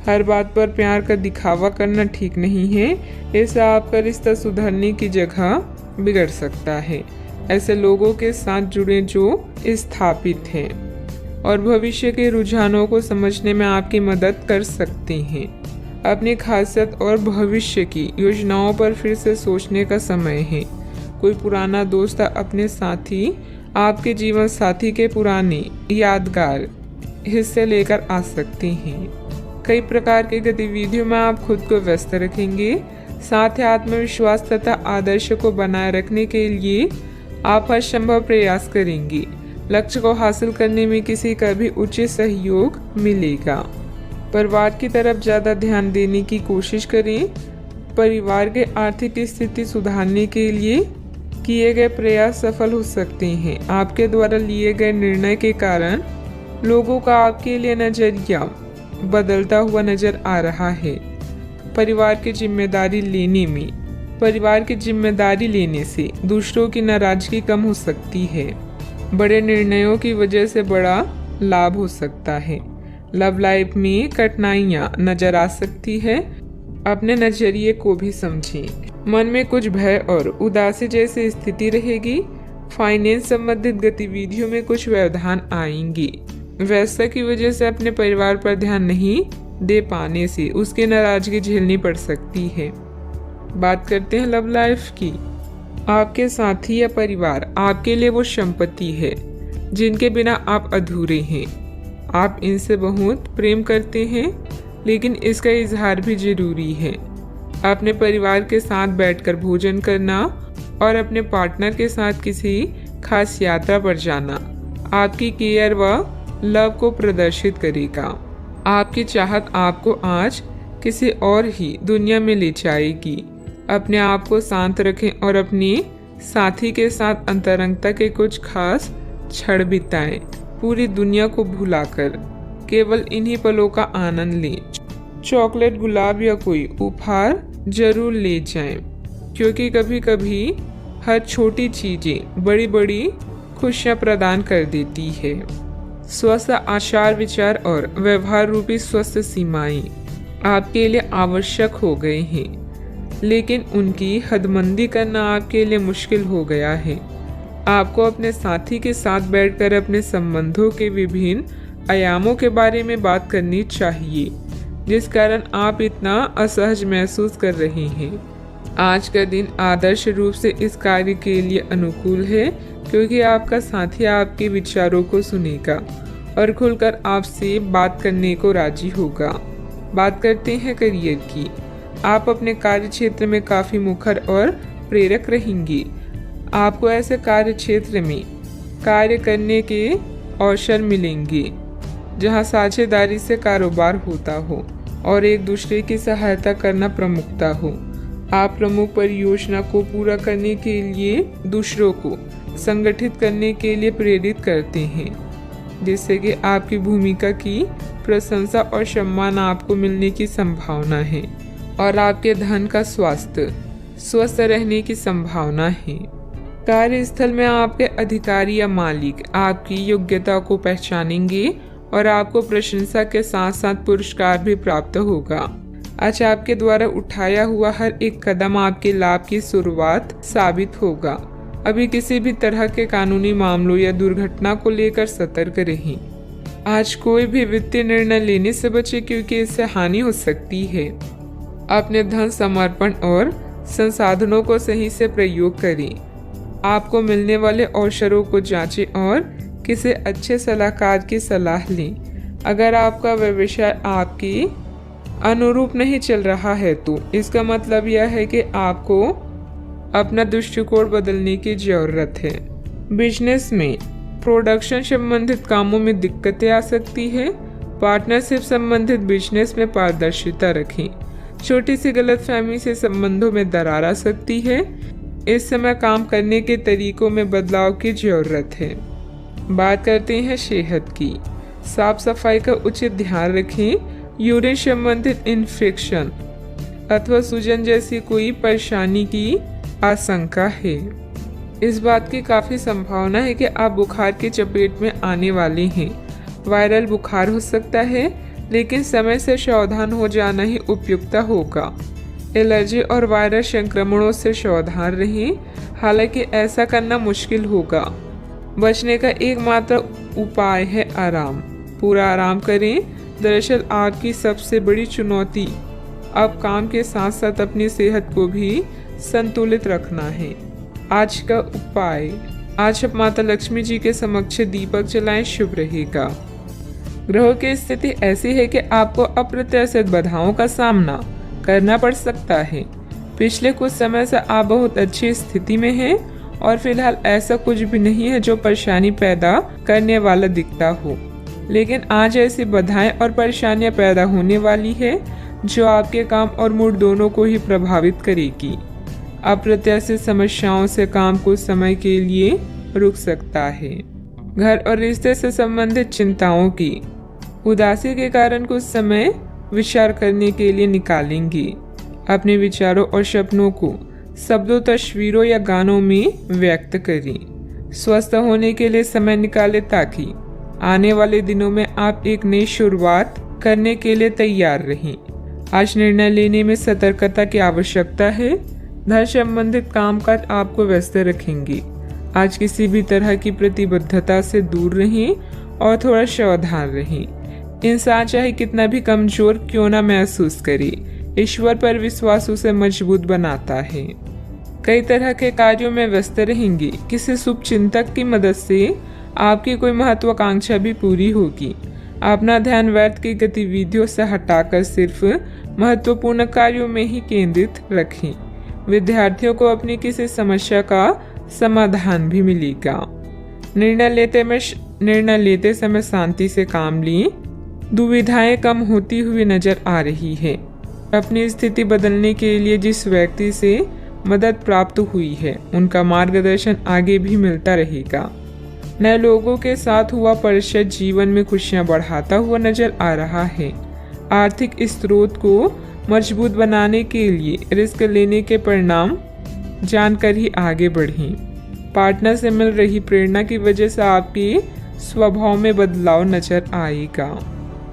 हर बात पर प्यार का दिखावा करना ठीक नहीं है, इससे आपका रिश्ता सुधरने की जगह बिगड़ सकता है। ऐसे लोगों के साथ जुड़े जो स्थापित हैं और भविष्य के रुझानों को समझने में आपकी मदद कर सकते हैं। अपनी खासियत और भविष्य की योजनाओं पर फिर से सोचने का समय है। कोई पुराना दोस्त अपने साथी आपके जीवन साथी के पुराने यादगार हिस्से लेकर आ सकते हैं। कई प्रकार की गतिविधियों में आप खुद को व्यस्त रखेंगे। साथ ही आत्मविश्वास तथा आदर्श को बनाए रखने के लिए आप हर संभव प्रयास करेंगे। लक्ष्य को हासिल करने में किसी का भी उचित सहयोग मिलेगा। परिवार की तरफ ज़्यादा ध्यान देने की कोशिश करें। परिवार के आर्थिक स्थिति सुधारने के लिए किए गए प्रयास सफल हो सकते हैं। आपके द्वारा लिए गए निर्णय के कारण लोगों का आपके लिए नजरिया बदलता हुआ नजर आ रहा है। परिवार की जिम्मेदारी लेने से दूसरों की नाराजगी कम हो सकती है। बड़े निर्णयों की वजह से बड़ा लाभ हो सकता है। लव लाइफ में कठिनाइयां नजर आ सकती है। अपने नजरिए को भी समझें। मन में कुछ भय और उदासी जैसी स्थिति रहेगी। फाइनेंस संबंधित गतिविधियों में कुछ व्यवधान आएंगी। व्यस्तता की वजह से अपने परिवार पर ध्यान नहीं दे पाने से उसकी नाराजगी झेलनी पड़ सकती है। बात करते हैं लव लाइफ की। आपके साथी या परिवार आपके लिए वो संपत्ति है जिनके बिना आप अधूरे हैं। आप इनसे बहुत प्रेम करते हैं, लेकिन इसका इजहार भी जरूरी है। अपने परिवार के साथ बैठकर भोजन करना और अपने पार्टनर के साथ किसी खास यात्रा पर जाना आपकी केयर व लव को प्रदर्शित करेगा। आपकी चाहत आपको आज किसी और ही दुनिया में ले जाएगी। अपने आप को शांत रखें और अपने साथी के साथ अंतरंगता के कुछ खास क्षण बिताएं। पूरी दुनिया को भुलाकर केवल इन्हीं पलों का आनंद लें। चॉकलेट, गुलाब या कोई उपहार जरूर ले जाएं, क्योंकि कभी कभी हर छोटी चीजें बड़ी बड़ी खुशियां प्रदान कर देती है। स्वस्थ आचार विचार और व्यवहार रूपी स्वस्थ सीमाएं आपके लिए आवश्यक हो गए हैं, लेकिन उनकी हदबंदी करना आपके लिए मुश्किल हो गया है। आपको अपने साथी के साथ बैठकर अपने संबंधों के विभिन्न आयामों के बारे में बात करनी चाहिए, जिस कारण आप इतना असहज महसूस कर रहे हैं। आज का दिन आदर्श रूप से इस कार्य के लिए अनुकूल है, क्योंकि आपका साथी आपके विचारों को सुनेगा और खुलकर आपसे बात करने को राजी होगा। बात करते हैं करियर की। आप अपने कार्य क्षेत्र में काफी मुखर और प्रेरक रहेंगे। आपको ऐसे कार्य क्षेत्र में कार्य करने के अवसर मिलेंगे जहां साझेदारी से कारोबार होता हो और एक दूसरे की सहायता करना प्रमुखता हो। आप प्रमुख परियोजना को पूरा करने के लिए दूसरों को संगठित करने के लिए प्रेरित करते हैं, जिससे कि आपकी भूमिका की प्रशंसा और सम्मान आपको मिलने की संभावना है और आपके धन का स्वास्थ्य स्वस्थ रहने की संभावना है। कार्यस्थल में आपके अधिकारी या मालिक आपकी योग्यता को पहचानेंगे और आपको प्रशंसा के साथ साथ पुरस्कार भी प्राप्त होगा। आज आपके द्वारा उठाया हुआ हर एक कदम आपके लाभ की शुरुआत साबित होगा। अभी किसी भी तरह के कानूनी मामलों या दुर्घटना को लेकर सतर्क रहें। आज कोई भी वित्तीय निर्णय लेने से बचे, क्योंकि इससे हानि हो सकती है। अपने धन समर्पण और संसाधनों को सही से प्रयोग करें। आपको मिलने वाले अवसरों को जांचें और किसी अच्छे सलाहकार की सलाह लें। अगर आपका व्यवसाय आपके अनुरूप नहीं चल रहा है तो इसका मतलब यह है कि आपको अपना दृष्टिकोण बदलने की जरूरत है। बिजनेस में प्रोडक्शन संबंधित कामों में दिक्कतें आ सकती है। पार्टनरशिप संबंधित बिजनेस में पारदर्शिता रखें। छोटी सी गलतफहमी से संबंधों में दरार आ सकती है। इस समय काम करने के तरीकों में बदलाव की जरूरत है। बात करते हैं सेहत की। साफ सफाई का उचित ध्यान रखें। यूरिन संबंधित इन्फेक्शन अथवा सूजन जैसी कोई परेशानी की आशंका है। इस बात की काफी संभावना है कि आप बुखार की चपेट में आने वाले हैं। वायरल बुखार हो सकता है, लेकिन समय से सावधान हो जाना ही उपयुक्त होगा। एलर्जी और वायरस संक्रमणों से सावधान रहें, हालांकि ऐसा करना मुश्किल होगा। बचने का एकमात्र उपाय है आराम। पूरा आराम करें। दरअसल आपकी सबसे बड़ी चुनौती अब काम के साथ साथ अपनी सेहत को भी संतुलित रखना है। आज का उपाय, आज आप माता लक्ष्मी जी के समक्ष दीपक जलाएं, शुभ रहेगा। ग्रहों की स्थिति ऐसी है कि आपको अप्रत्याशित बाधाओं का सामना करना पड़ सकता है। पिछले कुछ समय से आप बहुत अच्छी स्थिति में हैं और फिलहाल ऐसा कुछ भी नहीं है जो परेशानी पैदा करने वाला दिखता हो, लेकिन आज ऐसी बाधाएं और परेशानियां पैदा होने वाली है जो आपके काम और मूड दोनों को ही प्रभावित करेगी। अप्रत्याशित समस्याओं से काम कुछ समय के लिए रुक सकता है। घर और रिश्ते से संबंधित चिंताओं की उदासी के कारण कुछ समय विचार करने के लिए निकालेंगे। अपने विचारों और सपनों को शब्दों, तस्वीरों या गानों में व्यक्त करें। स्वस्थ होने के लिए समय निकालें ताकि आने वाले दिनों में आप एक नई शुरुआत करने के लिए तैयार रहें। आज निर्णय लेने में सतर्कता की आवश्यकता है। धन संबंधित कामकाज आपको व्यस्त रखेंगे। आज किसी भी तरह की प्रतिबद्धता से दूर रहें और थोड़ा सावधान रहें। इंसान चाहे कितना भी कमजोर क्यों ना महसूस करे, ईश्वर पर विश्वास उसे मजबूत बनाता है। कई तरह के कार्यों में व्यस्त रहेंगे। किसी शुभ चिंतक की मदद से आपकी कोई महत्वाकांक्षा भी पूरी होगी। अपना ध्यान व्यर्थ की गतिविधियों से हटाकर सिर्फ महत्वपूर्ण कार्यों में ही केंद्रित रखें। विद्यार्थियों को अपनी किसी समस्या का समाधान भी मिलेगा। निर्णय लेते समय शांति से काम लें। दुविधाएं कम होती हुई नजर आ रही है। अपनी स्थिति बदलने के लिए जिस व्यक्ति से मदद प्राप्त हुई है उनका मार्गदर्शन आगे भी मिलता रहेगा। नए लोगों के साथ हुआ परिचय जीवन में खुशियां बढ़ाता हुआ नजर आ रहा है। आर्थिक स्रोत को मजबूत बनाने के लिए रिस्क लेने के परिणाम जानकर ही आगे बढ़ें। पार्टनर से मिल रही प्रेरणा की वजह से आपके स्वभाव में बदलाव नजर आएगा।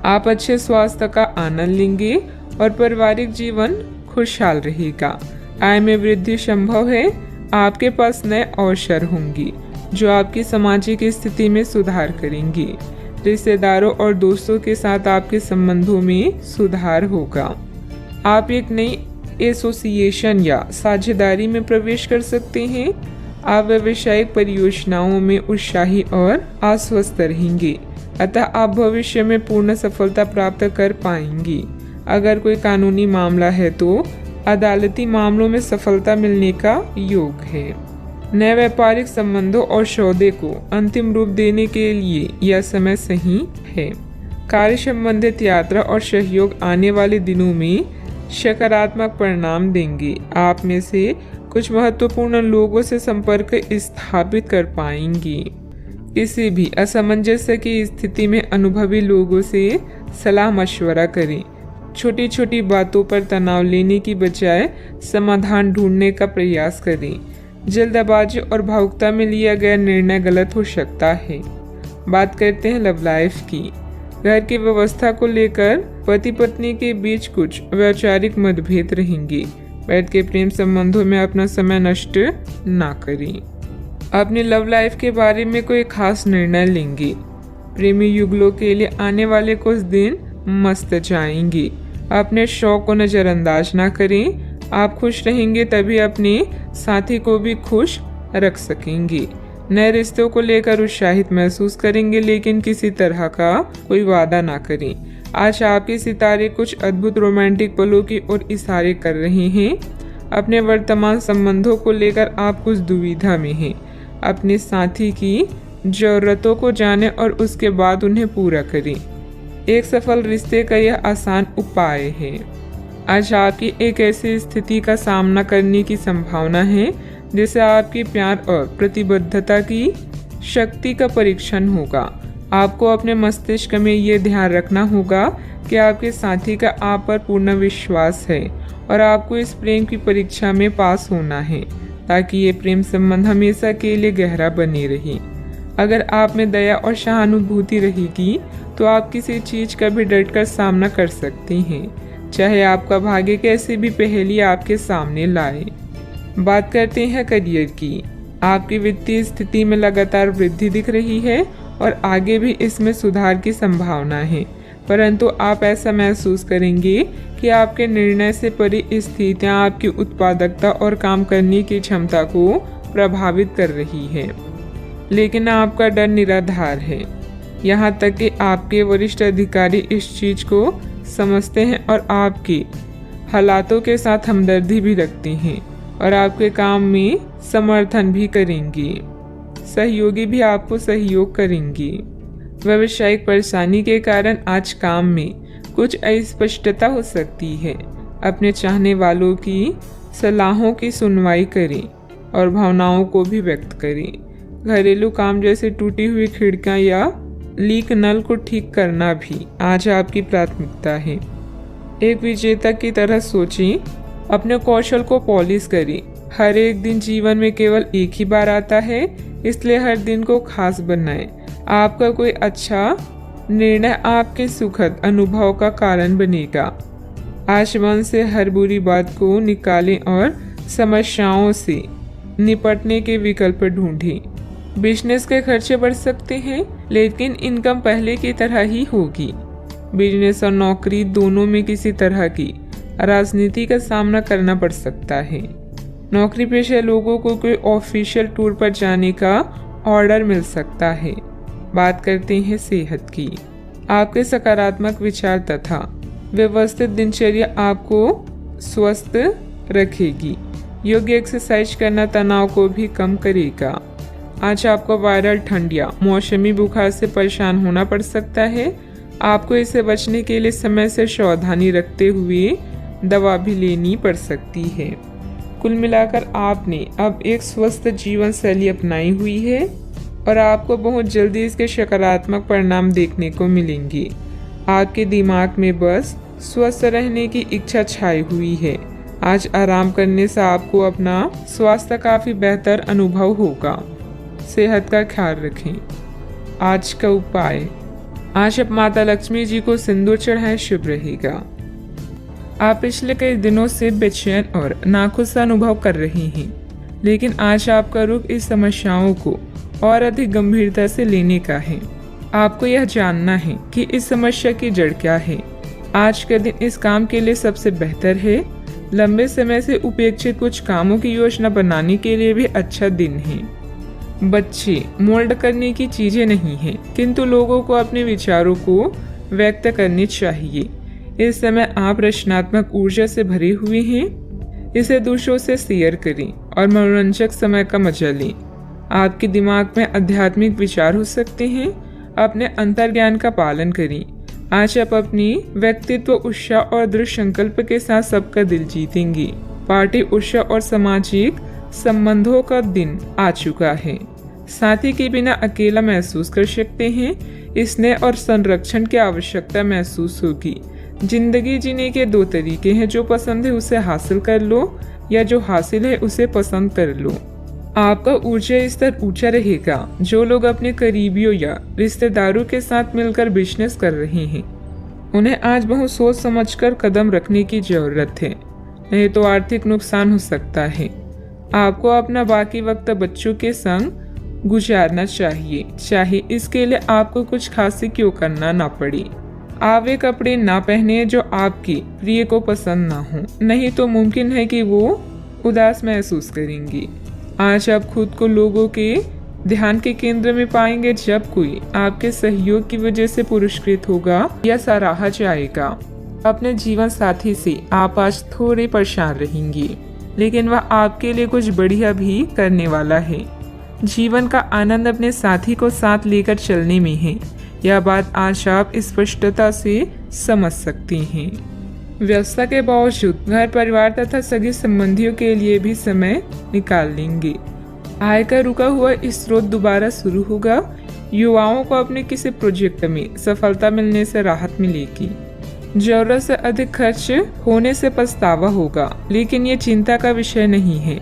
आप अच्छे स्वास्थ्य का आनंद लेंगे और पारिवारिक जीवन खुशहाल रहेगा। आय में वृद्धि संभव है। आपके पास नए अवसर होंगे जो आपकी सामाजिक स्थिति में सुधार करेंगे। रिश्तेदारों और दोस्तों के साथ आपके संबंधों में सुधार होगा। आप एक नई एसोसिएशन या साझेदारी में प्रवेश कर सकते हैं। आप व्यावसायिक परियोजनाओं में उत्साही और आश्वस्त रहेंगे, अतः आप भविष्य में पूर्ण सफलता प्राप्त कर पाएंगे। अगर कोई कानूनी मामला है तो अदालती मामलों में सफलता मिलने का योग है। नए व्यापारिक संबंधों और सौदे को अंतिम रूप देने के लिए यह समय सही है। कार्य संबंधित यात्रा और सहयोग आने वाले दिनों में सकारात्मक परिणाम देंगे। आप में से कुछ महत्वपूर्ण लोगों से संपर्क स्थापित कर पाएंगे। किसी भी असमंजस्य की स्थिति में अनुभवी लोगों से सलाह मशवरा करें। छोटी छोटी बातों पर तनाव लेने की बजाय समाधान ढूंढने का प्रयास करें। जल्दबाजी और भावुकता में लिया गया निर्णय गलत हो सकता है। बात करते हैं लव लाइफ की। घर की व्यवस्था को लेकर पति पत्नी के बीच कुछ वैचारिक मतभेद रहेंगे। वैध के प्रेम संबंधों में अपना समय नष्ट ना करें। अपनी लव लाइफ के बारे में कोई खास निर्णय लेंगे। प्रेमी युगलों के लिए आने वाले कुछ दिन मस्त जाएंगे। अपने शौक को नजरअंदाज ना करें। आप खुश रहेंगे तभी अपने साथी को भी खुश रख सकेंगे। नए रिश्तों को लेकर उत्साहित महसूस करेंगे, लेकिन किसी तरह का कोई वादा ना करें। आज आपके सितारे कुछ अद्भुत रोमांटिक पलों की ओर इशारे कर रहे हैं। अपने वर्तमान संबंधों को लेकर आप कुछ दुविधा में हैं। अपने साथी की जरूरतों को जानें और उसके बाद उन्हें पूरा करें। एक सफल रिश्ते का यह आसान उपाय है। आज आपकी एक ऐसी स्थिति का सामना करने की संभावना है जिससे आपकी प्यार और प्रतिबद्धता की शक्ति का परीक्षण होगा। आपको अपने मस्तिष्क में ये ध्यान रखना होगा कि आपके साथी का आप पर पूर्ण विश्वास है और आपको इस प्रेम की परीक्षा में पास होना है ताकि ये प्रेम संबंध हमेशा के लिए गहरा बने रहे। अगर आप में दया और सहानुभूति रहेगी तो आप किसी चीज का भी डटकर सामना कर सकते हैं, चाहे आपका भाग्य कैसे भी पहेली आपके सामने लाए। बात करते हैं करियर की। आपकी वित्तीय स्थिति में लगातार वृद्धि दिख रही है और आगे भी इसमें सुधार की संभावना है, परंतु आप ऐसा महसूस करेंगे कि आपके निर्णय से परी स्थितियां आपकी उत्पादकता और काम करने की क्षमता को प्रभावित कर रही है। लेकिन आपका डर निराधार है। यहाँ तक कि आपके वरिष्ठ अधिकारी इस चीज को समझते हैं और आपकी हालातों के साथ हमदर्दी भी रखते हैं और आपके काम में समर्थन भी करेंगे। सहयोगी भी आपको सहयोग करेंगे। व्यावसायिक परेशानी के कारण आज काम में कुछ अस्पष्टता हो सकती है। अपने चाहने वालों की सलाहों की सुनवाई करें और भावनाओं को भी व्यक्त करें। घरेलू काम जैसे टूटी हुई खिड़कियां या लीक नल को ठीक करना भी आज आपकी प्राथमिकता है। एक विजेता की तरह सोचें, अपने कौशल को पॉलिश करें। हर एक दिन जीवन में केवल एक ही बार आता है, इसलिए हर दिन को खास बनाएं। आपका कोई अच्छा निर्णय आपके सुखद अनुभव का कारण बनेगा। आज मन से हर बुरी बात को निकालें और समस्याओं से निपटने के विकल्प ढूंढें। बिजनेस के खर्चे बढ़ सकते हैं, लेकिन इनकम पहले की तरह ही होगी। बिजनेस और नौकरी दोनों में किसी तरह की राजनीति का सामना करना पड़ सकता है। नौकरी पेशा लोगों को कोई ऑफिशियल टूर पर जाने का ऑर्डर मिल सकता है। बात करते हैं सेहत की। आपके सकारात्मक विचार तथा व्यवस्थित दिनचर्या आपको स्वस्थ रखेगी। योग्य एक्सरसाइज करना तनाव को भी कम करेगा। आज आपको वायरल ठंड या मौसमी बुखार से परेशान होना पड़ सकता है। आपको इससे बचने के लिए समय से सावधानी रखते हुए दवा भी लेनी पड़ सकती है। कुल मिलाकर आपने अब एक स्वस्थ जीवन शैली अपनाई हुई है और आपको बहुत जल्दी इसके सकारात्मक परिणाम देखने को मिलेंगे। आपके दिमाग में बस स्वस्थ रहने की इच्छा छाई हुई है। आज आराम करने से आपको अपना स्वास्थ्य काफी बेहतर अनुभव होगा। सेहत का ख्याल रखें। आज का उपाय, आज आप माता लक्ष्मी जी को सिंदूर चढ़ाएं, शुभ रहेगा। आप पिछले कई दिनों से बेचैन और नाखुश अनुभव कर रहे हैं, लेकिन आज आपका रुख इस समस्याओं को और अधिक गंभीरता से लेने का है। आपको यह जानना है कि इस समस्या की जड़ क्या है। आज का दिन इस काम के लिए सबसे बेहतर है। लंबे समय से उपेक्षित कुछ कामों की योजना बनाने के लिए भी अच्छा दिन है। बच्चे मोल्ड करने की चीजें नहीं हैं, किंतु लोगों को अपने विचारों को व्यक्त करने चाहिए। इस समय आप रचनात्मक ऊर्जा से भरे हुए हैं। इसे दूसरों से शेयर करें और मनोरंजक समय का मजा लें। आपके दिमाग में आध्यात्मिक विचार हो सकते हैं। अपने अंतर्ज्ञान का पालन करें। आज आप अपनी व्यक्तित्व उत्साह और दृढ़ संकल्प के साथ सबका दिल जीतेंगे। पार्टी उत्साह और सामाजिक संबंधों का दिन आ चुका है। साथी के बिना अकेला महसूस कर सकते हैं। स्नेह और संरक्षण की आवश्यकता महसूस होगी। जिंदगी जीने के दो तरीके हैं, जो पसंद है उसे हासिल कर लो या जो हासिल है उसे पसंद कर लो। आपका ऊर्जा स्तर ऊंचा रहेगा। जो लोग अपने करीबियों या रिश्तेदारों के साथ मिलकर बिजनेस कर रहे हैं, उन्हें आज बहुत सोच समझकर कदम रखने की जरूरत है, नहीं तो आर्थिक नुकसान हो सकता है। आपको अपना बाकी वक्त बच्चों के संग गुजारना चाहिए, चाहे इसके लिए आपको कुछ खासी क्यों करना ना पड़े। आप वे कपड़े ना पहने जो आपके प्रिय को पसंद ना हो, नहीं तो मुमकिन है कि वो उदास महसूस करेंगे। आज आप खुद को लोगों के ध्यान के केंद्र में पाएंगे। जब कोई आपके सहयोग की वजह से पुरस्कृत होगा या सराहा जाएगा। अपने जीवन साथी से आप आज थोड़े परेशान रहेंगे, लेकिन वह आपके लिए कुछ बढ़िया भी करने वाला है। जीवन का आनंद अपने साथी को साथ लेकर चलने में है। यह बात आज आप स्पष्टता से समझ सकते हैं। व्यस्तता के बावजूद घर परिवार तथा सगे संबंधियों के लिए भी समय निकाल लेंगे। आय का रुका हुआ स्रोत दोबारा शुरू होगा। युवाओं को अपने किसी प्रोजेक्ट में सफलता मिलने से राहत मिलेगी। जरूरत से अधिक खर्च होने से पछतावा होगा, लेकिन ये चिंता का विषय नहीं है।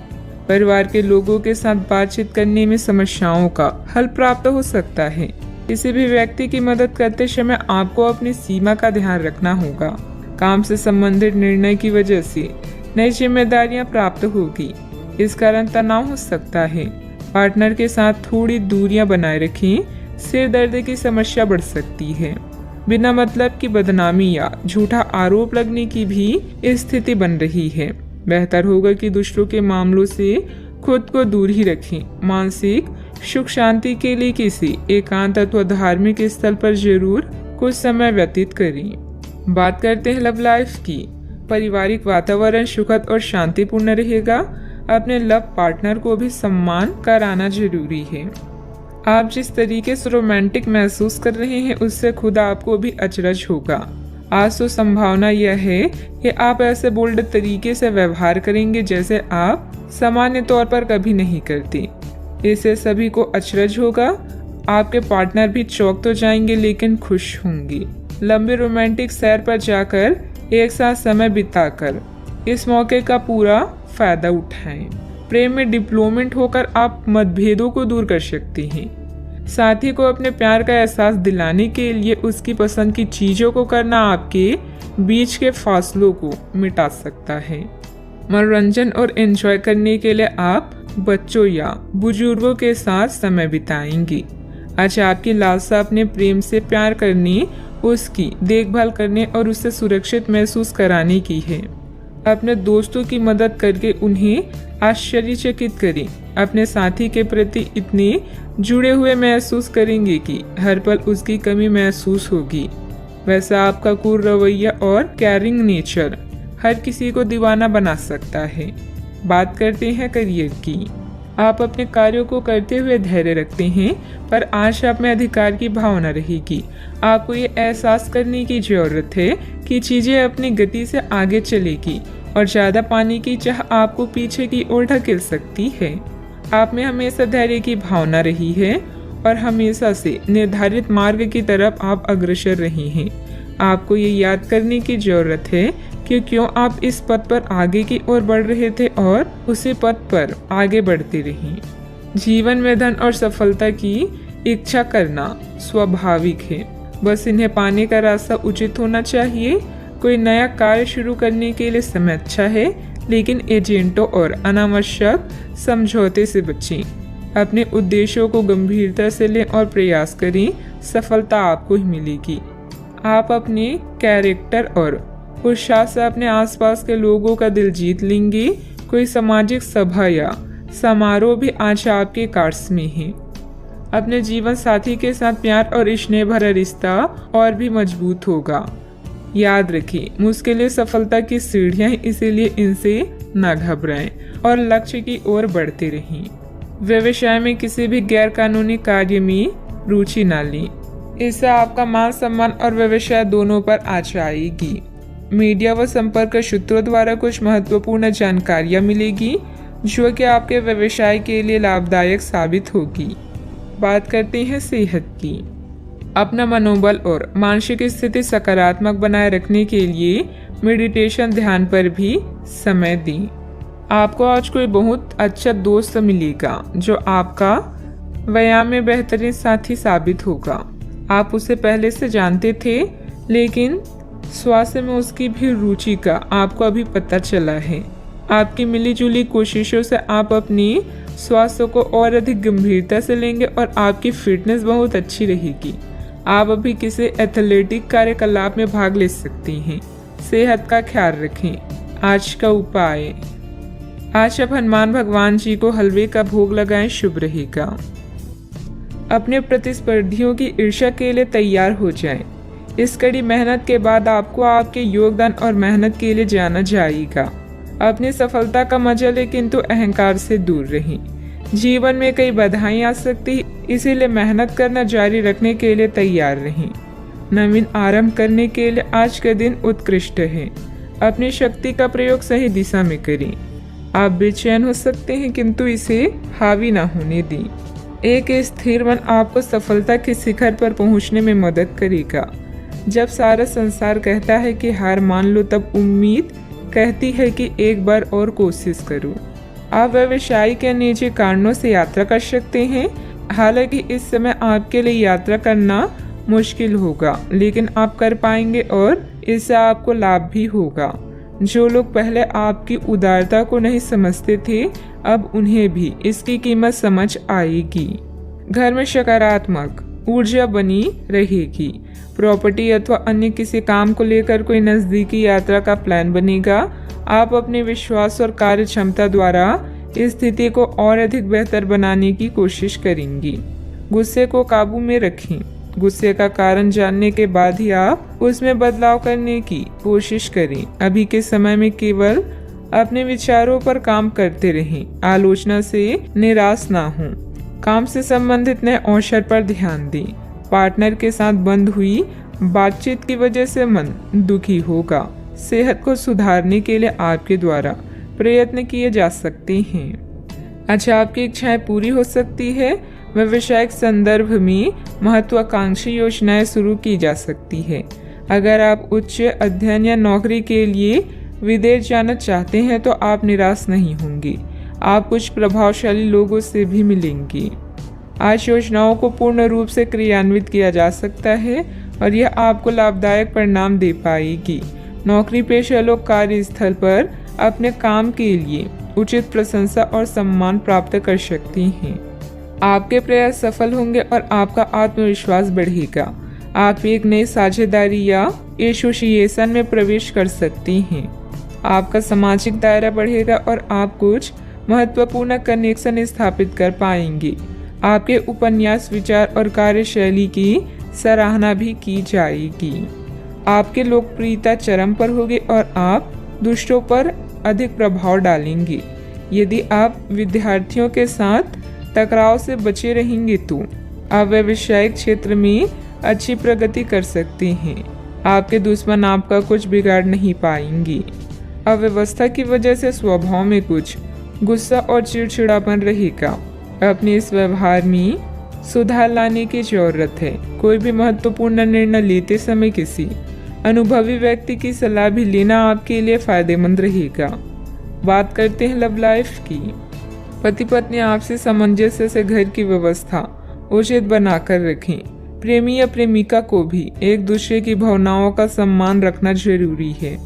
परिवार के लोगों के साथ बातचीत करने में समस्याओं का हल प्राप्त हो सकता है। किसी भी व्यक्ति की मदद करते समय आपको अपनी सीमा का ध्यान रखना होगा। काम से संबंधित निर्णय की वजह से नई जिम्मेदारियां प्राप्त होगी, इस कारण तनाव हो सकता है। पार्टनर के साथ थोड़ी दूरियां बनाए रखें, सिर दर्द की समस्या बढ़ सकती है। बिना मतलब की बदनामी या झूठा आरोप लगने की भी स्थिति बन रही है। बेहतर होगा कि दूसरों के मामलों से खुद को दूर ही रखें। मानसिक सुख शांति के लिए किसी एकांत अथवा धार्मिक स्थल पर जरूर कुछ समय व्यतीत करें। बात करते हैं लव लाइफ की। पारिवारिक वातावरण सुखद और शांतिपूर्ण रहेगा। अपने लव पार्टनर को भी सम्मान कराना जरूरी है। आप जिस तरीके से रोमांटिक महसूस कर रहे हैं उससे खुद आपको भी अचरज होगा। आज तो संभावना यह है कि आप ऐसे बोल्ड तरीके से व्यवहार करेंगे जैसे आप सामान्य तौर पर कभी नहीं करते। इससे सभी को अचरज होगा। आपके पार्टनर भी चौंक तो जाएंगे लेकिन खुश होंगे। लंबे रोमांटिक सैर पर जाकर एक साथ समय बिताकर इस मौके का पूरा फायदा उठाएं। प्रेम में डिप्लोमेट होकर आप मतभेदों को दूर कर सकते हैं। साथी को अपने प्यार का एहसास दिलाने के लिए उसकी पसंद की चीजों को करना आपके बीच के फासलों को मिटा सकता है। मनोरंजन और एंजॉय करने के लिए आप बच्चों या बुजुर्गों के साथ समय बिताएंगे। आज आपकी लालसा अपने प्रेम से प्यार करने, उसकी देखभाल करने और उसे सुरक्षित महसूस कराने की है। अपने दोस्तों की मदद करके उन्हें आश्चर्यचकित करें। अपने साथी के प्रति इतने जुड़े हुए महसूस करेंगे कि हर पल उसकी कमी महसूस होगी। वैसा आपका कूल रवैया और केयरिंग नेचर हर किसी को दीवाना बना सकता है। बात करते हैं करियर की। आप अपने कार्यों को करते हुए धैर्य रखते हैं, पर आज आप में अधिकार की भावना रहेगी। आपको ये एहसास करने की जरूरत है कि चीजें अपनी गति से आगे चलेगी और ज्यादा पाने की चाह आपको पीछे की ओर ढकेल सकती है। आप में हमेशा धैर्य की भावना रही है और हमेशा से निर्धारित मार्ग की तरफ आप अग्रसर रहे हैं। आपको ये याद करने की जरूरत है कि क्यों आप इस पथ पर आगे की ओर बढ़ रहे थे और उसी पथ पर आगे बढ़ते रहें। जीवन में धन और सफलता की इच्छा करना स्वाभाविक है, बस इन्हें पाने का रास्ता उचित होना चाहिए। कोई नया कार्य शुरू करने के लिए समय अच्छा है, लेकिन एजेंटों और अनावश्यक समझौते से बचें। अपने उद्देश्यों को गंभीरता से लें और प्रयास करें, सफलता आपको ही मिलेगी। आप अपने कैरेक्टर और उत्साह से अपने आसपास के लोगों का दिल जीत लेंगे। कोई सामाजिक सभा या समारोह भी आज आपके कार्ड्स में है। अपने जीवन साथी के साथ प्यार और स्नेह भरा रिश्ता और भी मजबूत होगा। याद रखें, मुश्किलें सफलता की सीढ़ियां हैं, इसीलिए इनसे न घबराएं और लक्ष्य की ओर बढ़ते रहें। व्यवसाय में किसी भी गैर कानूनी कार्य में रुचि न लें, इससे आपका मान सम्मान और व्यवसाय दोनों पर आँच आएगी। मीडिया व संपर्क सूत्रों द्वारा कुछ महत्वपूर्ण जानकारियां मिलेगी जो कि आपके व्यवसाय के लिए लाभदायक साबित होगी। बात करते हैं सेहत की। अपना मनोबल और मानसिक स्थिति सकारात्मक बनाए रखने के लिए मेडिटेशन, ध्यान पर भी समय दें। आपको आज कोई बहुत अच्छा दोस्त मिलेगा जो आपका व्यायाम में बेहतरीन साथी साबित होगा। आप उसे पहले से जानते थे, लेकिन स्वास्थ्य में उसकी भी रुचि का आपको अभी पता चला है। आपकी मिलीजुली कोशिशों से आप अपनी स्वास्थ्य को और अधिक गंभीरता से लेंगे और आपकी फिटनेस बहुत अच्छी रहेगी। आप अभी किसी एथलेटिक कार्यकलाप में भाग ले सकती हैं। सेहत का ख्याल रखें। आज का उपाय, आज आप हनुमान भगवान जी को हलवे का भोग लगाएं, शुभ रहेगा। अपने प्रतिस्पर्धियों की ईर्ष्या के लिए तैयार हो जाएं। इस कड़ी मेहनत के बाद आपको आपके योगदान और मेहनत के लिए जाना जाएगा। अपनी सफलता का मजा लें, किंतु अहंकार से दूर रहें। जीवन में कई बाधाएं आ सकती है, इसीलिए मेहनत करना जारी रखने के लिए तैयार रहें। नवीन आरंभ करने के लिए आज का दिन उत्कृष्ट है। अपनी शक्ति का प्रयोग सही दिशा में करें। आप बेचैन हो सकते हैं, किंतु इसे हावी ना होने दें। एक स्थिर मन आपको सफलता के शिखर पर पहुंचने में मदद करेगा। जब सारा संसार कहता है कि हार मान लो, तब उम्मीद कहती है कि एक बार और कोशिश करो। आप व्यवसाय के निजी कारणों से यात्रा कर सकते हैं। हालांकि इस समय आपके लिए यात्रा करना मुश्किल होगा, लेकिन आप कर पाएंगे और इससे आपको लाभ भी होगा। जो लोग पहले आपकी उदारता को नहीं समझते थे, अब उन्हें भी इसकी कीमत समझ आएगी। घर में सकारात्मक ऊर्जा बनी रहेगी। प्रॉपर्टी अथवा अन्य किसी काम को लेकर कोई नजदीकी यात्रा का प्लान बनेगा। आप अपने विश्वास और कार्य क्षमता द्वारा इस स्थिति को और अधिक बेहतर बनाने की कोशिश करेंगी। गुस्से को काबू में रखें। गुस्से का कारण जानने के बाद ही आप उसमें बदलाव करने की कोशिश करें। अभी के समय में केवल अपने विचारों पर काम करते रहें, आलोचना से निराश ना हों। काम से संबंधित नए अवसर पर ध्यान दें। पार्टनर के साथ बंद हुई बातचीत की वजह से मन दुखी होगा। सेहत को सुधारने के लिए आपके द्वारा प्रयत्न किए जा सकते हैं। अच्छा, आपकी इच्छाएं पूरी हो सकती है। व्यवसायिक संदर्भ में महत्वाकांक्षी योजनाएं शुरू की जा सकती है। अगर आप उच्च अध्ययन या नौकरी के लिए विदेश जाना चाहते हैं तो आप निराश नहीं होंगे। आप कुछ प्रभावशाली लोगों से भी मिलेंगे। आज योजनाओं को पूर्ण रूप से क्रियान्वित किया जा सकता है और यह आपको लाभदायक परिणाम दे पाएगी। नौकरी पेशा लोग कार्यस्थल पर अपने काम के लिए उचित प्रशंसा और सम्मान प्राप्त कर सकते हैं। आपके प्रयास सफल होंगे और आपका आत्मविश्वास बढ़ेगा। आप एक नई साझेदारी या एसोसिएशन में प्रवेश कर सकते हैं। आपका सामाजिक दायरा बढ़ेगा और आप कुछ महत्वपूर्ण कनेक्शन स्थापित कर पाएंगे। आपके उपन्यास, विचार और कार्यशैली की सराहना भी की जाएगी। आपकी लोकप्रियता चरम पर होगी और आप दूसरों पर अधिक प्रभाव डालेंगे। यदि आप विद्यार्थियों के साथ टकराव से बचे रहेंगे तो आप व्यावसायिक क्षेत्र में अच्छी प्रगति कर सकते हैं। आपके दुश्मन आपका कुछ बिगाड़ नहीं पाएंगे। अव्यवस्था की वजह से स्वभाव में कुछ गुस्सा और चिड़चिड़ापन रहेगा। अपने इस व्यवहार में सुधार लाने की जरूरत है। कोई भी महत्वपूर्ण निर्णय लेते समय किसी अनुभवी व्यक्ति की सलाह भी लेना आपके लिए फायदेमंद रहेगा। बात करते हैं लव लाइफ की। पति पत्नी आपसी सामंजस्य से घर की व्यवस्था उचित बनाकर रखें। प्रेमी या प्रेमिका को भी एक दूसरे की भावनाओं का सम्मान रखना जरूरी है।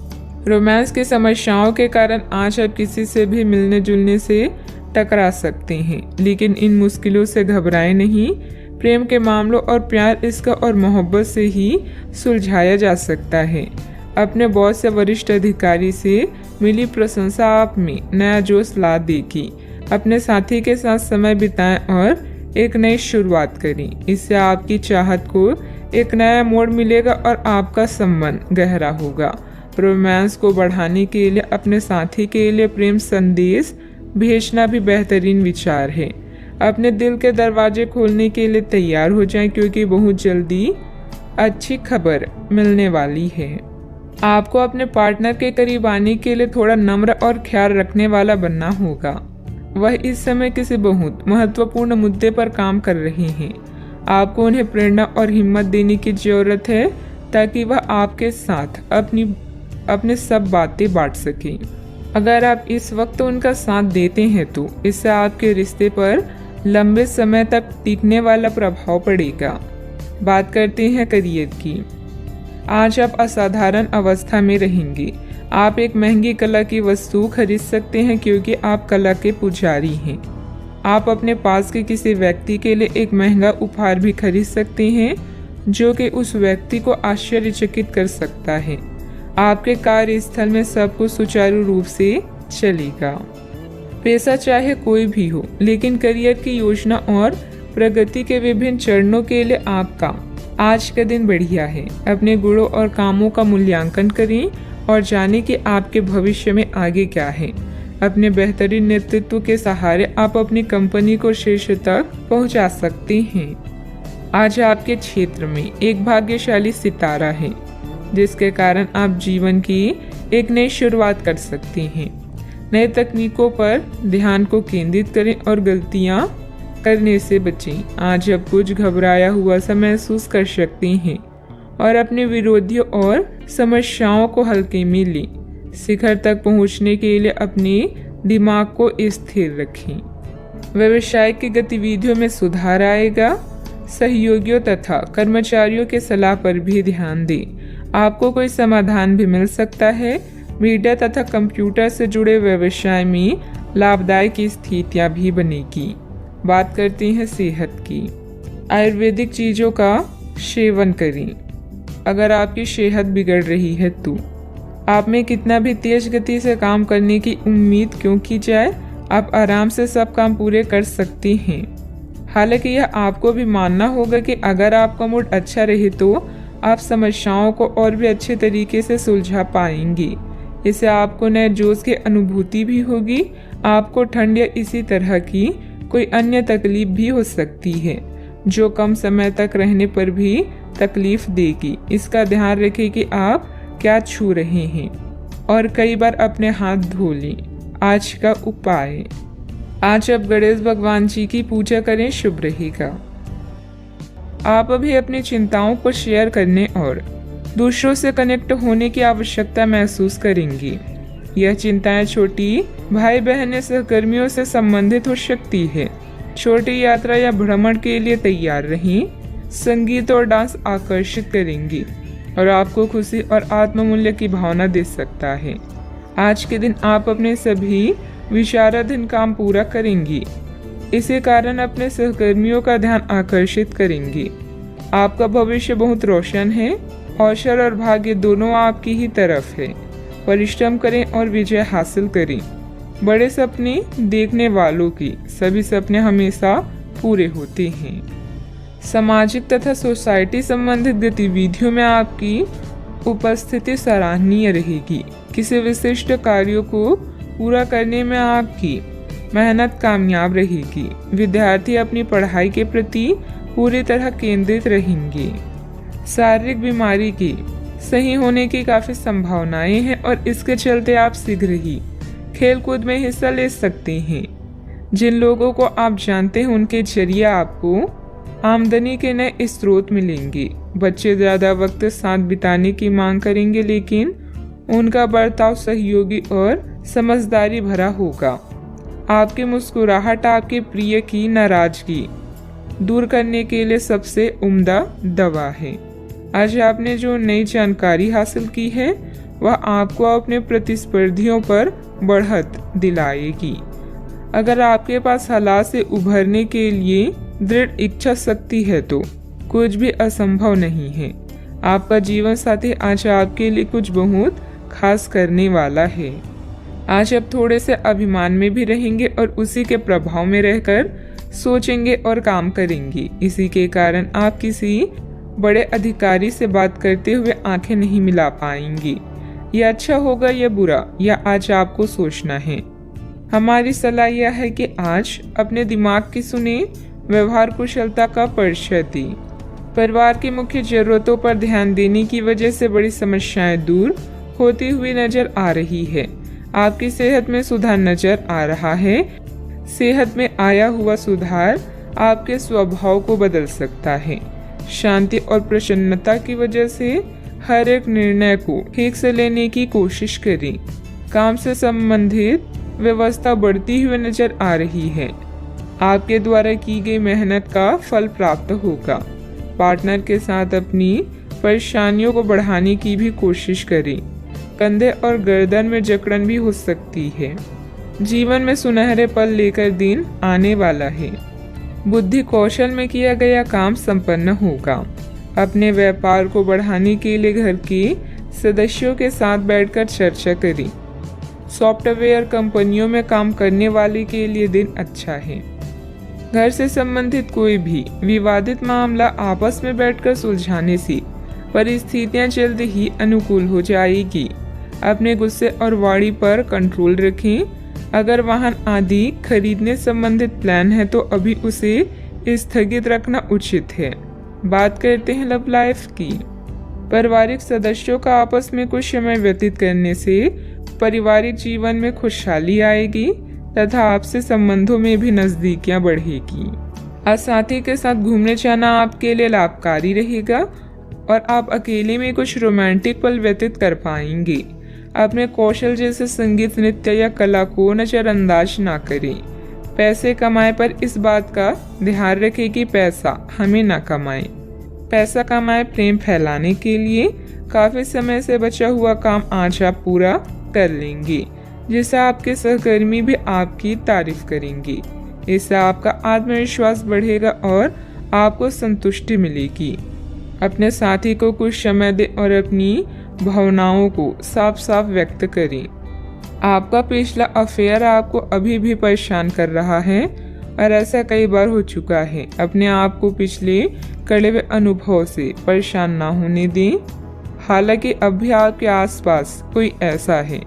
रोमांस की समस्याओं के कारण आज आप किसी से भी मिलने जुलने से टकरा सकते हैं, लेकिन इन मुश्किलों से घबराएं नहीं। प्रेम के मामलों और प्यार, इसका और मोहब्बत से ही सुलझाया जा सकता है। अपने बॉस या वरिष्ठ अधिकारी से मिली प्रशंसा आप में नया जोश ला देगी। अपने साथी के साथ समय बिताएं और एक नई शुरुआत करें। इससे आपकी चाहत को एक नया मोड़ मिलेगा और आपका संबंध गहरा होगा। रोमांस को बढ़ाने के लिए अपने साथी के लिए प्रेम संदेश भेजना भी बेहतरीन विचार है। अपने दिल के दरवाजे खोलने के लिए तैयार हो जाएं, क्योंकि बहुत जल्दी अच्छी खबर मिलने वाली है। आपको अपने पार्टनर के करीब आने के लिए थोड़ा नम्र और ख्याल रखने वाला बनना होगा। वह इस समय किसी बहुत महत्वपूर्ण मुद्दे पर काम कर रहे हैं। आपको उन्हें प्रेरणा और हिम्मत देने की जरूरत है ताकि वह आपके साथ अपने सब बातें बांट सकें। अगर आप इस वक्त उनका साथ देते हैं तो इससे आपके रिश्ते पर लंबे समय तक टिकने वाला प्रभाव पड़ेगा। बात करते हैं करियर की। आज आप असाधारण अवस्था में रहेंगे। आप एक महंगी कला की वस्तु खरीद सकते हैं, क्योंकि आप कला के पुजारी हैं। आप अपने पास के किसी व्यक्ति के लिए एक महंगा उपहार भी खरीद सकते हैं, जो कि उस व्यक्ति को आश्चर्यचकित कर सकता है। आपके कार्यस्थल में सब कुछ सुचारू रूप से चलेगा। पेशा चाहे कोई भी हो, लेकिन करियर की योजना और प्रगति के विभिन्न चरणों के लिए आपका आज का दिन बढ़िया है। अपने गुणों और कामों का मूल्यांकन करें और जानें कि आपके भविष्य में आगे क्या है। अपने बेहतरीन नेतृत्व के सहारे आप अपनी कंपनी को शीर्ष तक पहुंचा सकते हैं। आज आपके क्षेत्र में एक भाग्यशाली सितारा है, जिसके कारण आप जीवन की एक नई शुरुआत कर सकते हैं। नए तकनीकों पर ध्यान को केंद्रित करें और गलतियां करने से बचें। आज आप कुछ घबराया हुआ सा महसूस कर सकते हैं और अपने विरोधियों और समस्याओं को हल्के में लें। शिखर तक पहुंचने के लिए अपने दिमाग को स्थिर रखें। व्यवसाय की गतिविधियों में सुधार आएगा। सहयोगियों तथा कर्मचारियों के सलाह पर भी ध्यान दें। आपको कोई समाधान भी मिल सकता है। मीडिया तथा कंप्यूटर से जुड़े व्यवसाय में लाभदायक स्थितियां भी बनेगी। बात करते हैं सेहत की। आयुर्वेदिक चीज़ों का सेवन करें। अगर आपकी सेहत बिगड़ रही है तो आप में कितना भी तेज गति से काम करने की उम्मीद क्यों की जाए, आप आराम से सब काम पूरे कर सकते हैं। हालांकि यह आपको भी मानना होगा कि अगर आपका मूड अच्छा रहे तो आप समस्याओं को और भी अच्छे तरीके से सुलझा पाएंगी। इससे आपको नए जोश की अनुभूति भी होगी। आपको ठंड या इसी तरह की कोई अन्य तकलीफ भी हो सकती है जो कम समय तक रहने पर भी तकलीफ देगी। इसका ध्यान रखें कि आप क्या छू रहे हैं और कई बार अपने हाथ धो लें। आज का उपाय, आज आप गणेश भगवान जी की पूजा करें, शुभ रहेगा। आप अभी अपनी चिंताओं को शेयर करने और दूसरों से कनेक्ट होने की आवश्यकता महसूस करेंगी। यह चिंताएं छोटी भाई बहन या सहकर्मियों से संबंधित हो सकती है। छोटी यात्रा या भ्रमण के लिए तैयार रहें। संगीत और डांस आकर्षित करेंगी और आपको खुशी और आत्ममूल्य की भावना दे सकता है। आज के दिन आप अपने सभी विचाराधीन काम पूरा करेंगी। इसी कारण अपने सहकर्मियों का ध्यान आकर्षित करेंगी। आपका भविष्य बहुत रोशन है। अवसर और भाग्य दोनों आपकी ही तरफ है। परिश्रम करें और विजय हासिल करें। बड़े सपने देखने वालों की सभी सपने हमेशा पूरे होते हैं। सामाजिक तथा सोसाइटी संबंधित गतिविधियों में आपकी उपस्थिति सराहनीय रहेगी। किसी विशिष्ट कार्यों को पूरा करने में आपकी मेहनत कामयाब रहेगी। विद्यार्थी अपनी पढ़ाई के प्रति पूरी तरह केंद्रित रहेंगे। शारीरिक बीमारी की सही होने की काफी संभावनाएं हैं और इसके चलते आप शीघ्र ही खेल कूद में हिस्सा ले सकते हैं। जिन लोगों को आप जानते हैं उनके जरिए आपको आमदनी के नए स्रोत मिलेंगे। बच्चे ज्यादा वक्त साथ बिताने की मांग करेंगे, लेकिन उनका बर्ताव सहयोगी और समझदारी भरा होगा। आपकी मुस्कुराहट आपके प्रिय की नाराजगी दूर करने के लिए सबसे उम्दा दवा है। आज आपने जो नई जानकारी हासिल की है वह आपको अपने प्रतिस्पर्धियों पर बढ़त दिलाएगी। अगर आपके पास हालात से उभरने के लिए दृढ़ इच्छा शक्ति है तो कुछ भी असंभव नहीं है। आपका जीवन साथी आज आपके लिए कुछ बहुत खास करने वाला है। आज आप थोड़े से अभिमान में भी रहेंगे और उसी के प्रभाव में रहकर सोचेंगे और काम करेंगे। इसी के कारण आप किसी बड़े अधिकारी से बात करते हुए आंखें नहीं मिला पाएंगी। यह अच्छा होगा या बुरा, यह आज आपको सोचना है। हमारी सलाह यह है कि आज अपने दिमाग की सुने, व्यवहार कुशलता का परिचय दें। परिवार की मुख्य जरूरतों पर ध्यान देने की वजह से बड़ी समस्याएं दूर होती हुई नजर आ रही है। आपकी सेहत में सुधार नजर आ रहा है। सेहत में आया हुआ सुधार आपके स्वभाव को बदल सकता है। शांति और प्रसन्नता की वजह से हर एक निर्णय को ठीक से लेने की कोशिश करें। काम से संबंधित व्यवस्था बढ़ती हुई नजर आ रही है। आपके द्वारा की गई मेहनत का फल प्राप्त होगा। पार्टनर के साथ अपनी परेशानियों को बढ़ाने की भी कोशिश करें। कंधे और गर्दन में जकड़न भी हो सकती है। जीवन में सुनहरे पल लेकर दिन आने वाला है। बुद्धि कौशल में किया गया काम संपन्न होगा। अपने व्यापार को बढ़ाने के लिए घर के सदस्यों के साथ बैठकर चर्चा करें। सॉफ्टवेयर कंपनियों में काम करने वाले के लिए दिन अच्छा है। घर से संबंधित कोई भी विवादित मामला आपस में बैठकर सुलझाने से परिस्थितियां जल्द ही अनुकूल हो जाएगी। अपने गुस्से और वाणी पर कंट्रोल रखें। अगर वाहन आदि खरीदने संबंधित प्लान है तो अभी उसे स्थगित रखना उचित है। बात करते हैं लव लाइफ की। पारिवारिक सदस्यों का आपस में कुछ समय व्यतीत करने से पारिवारिक जीवन में खुशहाली आएगी तथा आपसे संबंधों में भी नजदीकियां बढ़ेगी। आज साथी के साथ घूमने जाना आपके लिए लाभकारी रहेगा और आप अकेले में कुछ रोमांटिक पल व्यतीत कर पाएंगे। अपने कौशल जैसे संगीत, नृत्य या कला को नजरअंदाज ना करें। पैसे कमाए पर इस बात का ध्यान रखें कि पैसा हमें ना कमाए। पैसा कमाए प्रेम फैलाने के लिए काफी समय से बचा हुआ काम आज आप पूरा कर लेंगे, जिससे आपके सहकर्मी भी आपकी तारीफ करेंगे। इससे आपका आत्मविश्वास बढ़ेगा और आपको संतुष्टि मिलेगी। अपने साथी को कुछ समय दें और अपनी भावनाओं को साफ साफ व्यक्त करें। आपका पिछला अफेयर आपको अभी भी परेशान कर रहा है और ऐसा कई बार हो चुका है। अपने आप को पिछले कड़वे अनुभव से परेशान ना होने दें। हालांकि अब भी आपके आसपास कोई ऐसा है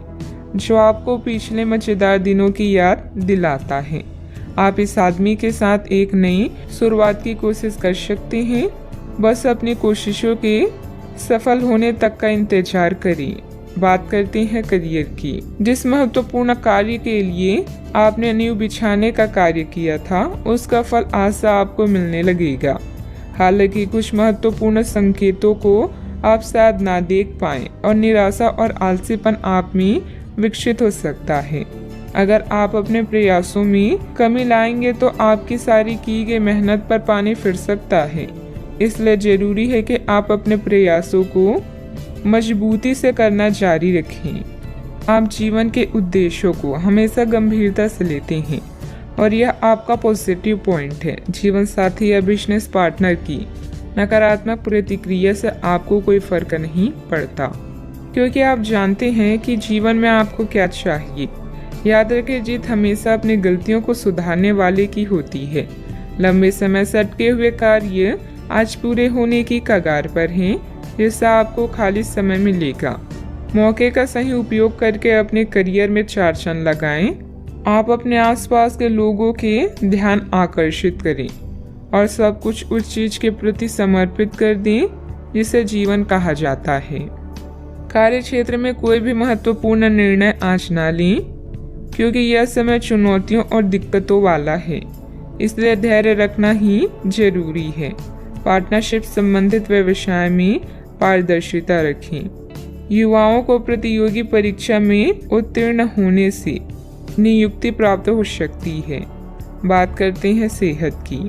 जो आपको पिछले मजेदार दिनों की याद दिलाता है। आप इस आदमी के साथ एक नई शुरुआत की कोशिश कर सकते हैं। बस अपनी कोशिशों के सफल होने तक का इंतजार करें। बात करते हैं करियर की। जिस महत्वपूर्ण कार्य के लिए आपने नींव बिछाने का कार्य किया था, उसका फल आशा आपको मिलने लगेगा। हालांकि कुछ महत्वपूर्ण संकेतों को आप शायद ना देख पाएं और निराशा और आलसीपन आप में विकसित हो सकता है। अगर आप अपने प्रयासों में कमी लाएंगे तो आपकी सारी की गई मेहनत पर पानी फिर सकता है। इसलिए जरूरी है कि आप अपने प्रयासों को मजबूती से करना जारी रखें। आप जीवन के उद्देश्यों को हमेशा गंभीरता से लेते हैं और यह आपका पॉजिटिव पॉइंट है। जीवन साथी या बिजनेस पार्टनर की नकारात्मक प्रतिक्रिया से आपको कोई फर्क नहीं पड़ता, क्योंकि आप जानते हैं कि जीवन में आपको क्या चाहिए। याद रखें, जीत हमेशा अपनी गलतियों को सुधारने वाले की होती है। लंबे समय से अटके हुए कार्य आज पूरे होने की कगार पर हैं, जिससे आपको खाली समय मिलेगा। मौके का सही उपयोग करके अपने करियर में 4 चांद लगाएं। आप अपने आसपास के लोगों के ध्यान आकर्षित करें और सब कुछ उस चीज के प्रति समर्पित कर दें जिसे जीवन कहा जाता है। कार्य क्षेत्र में कोई भी महत्वपूर्ण निर्णय आज ना लें, क्योंकि यह समय चुनौतियों और दिक्कतों वाला है। इसलिए धैर्य रखना ही जरूरी है। पार्टनरशिप संबंधित व्यवसाय में पारदर्शिता रखें। युवाओं को प्रतियोगी परीक्षा में उत्तीर्ण होने से नियुक्ति प्राप्त हो सकती है। बात करते हैं सेहत की।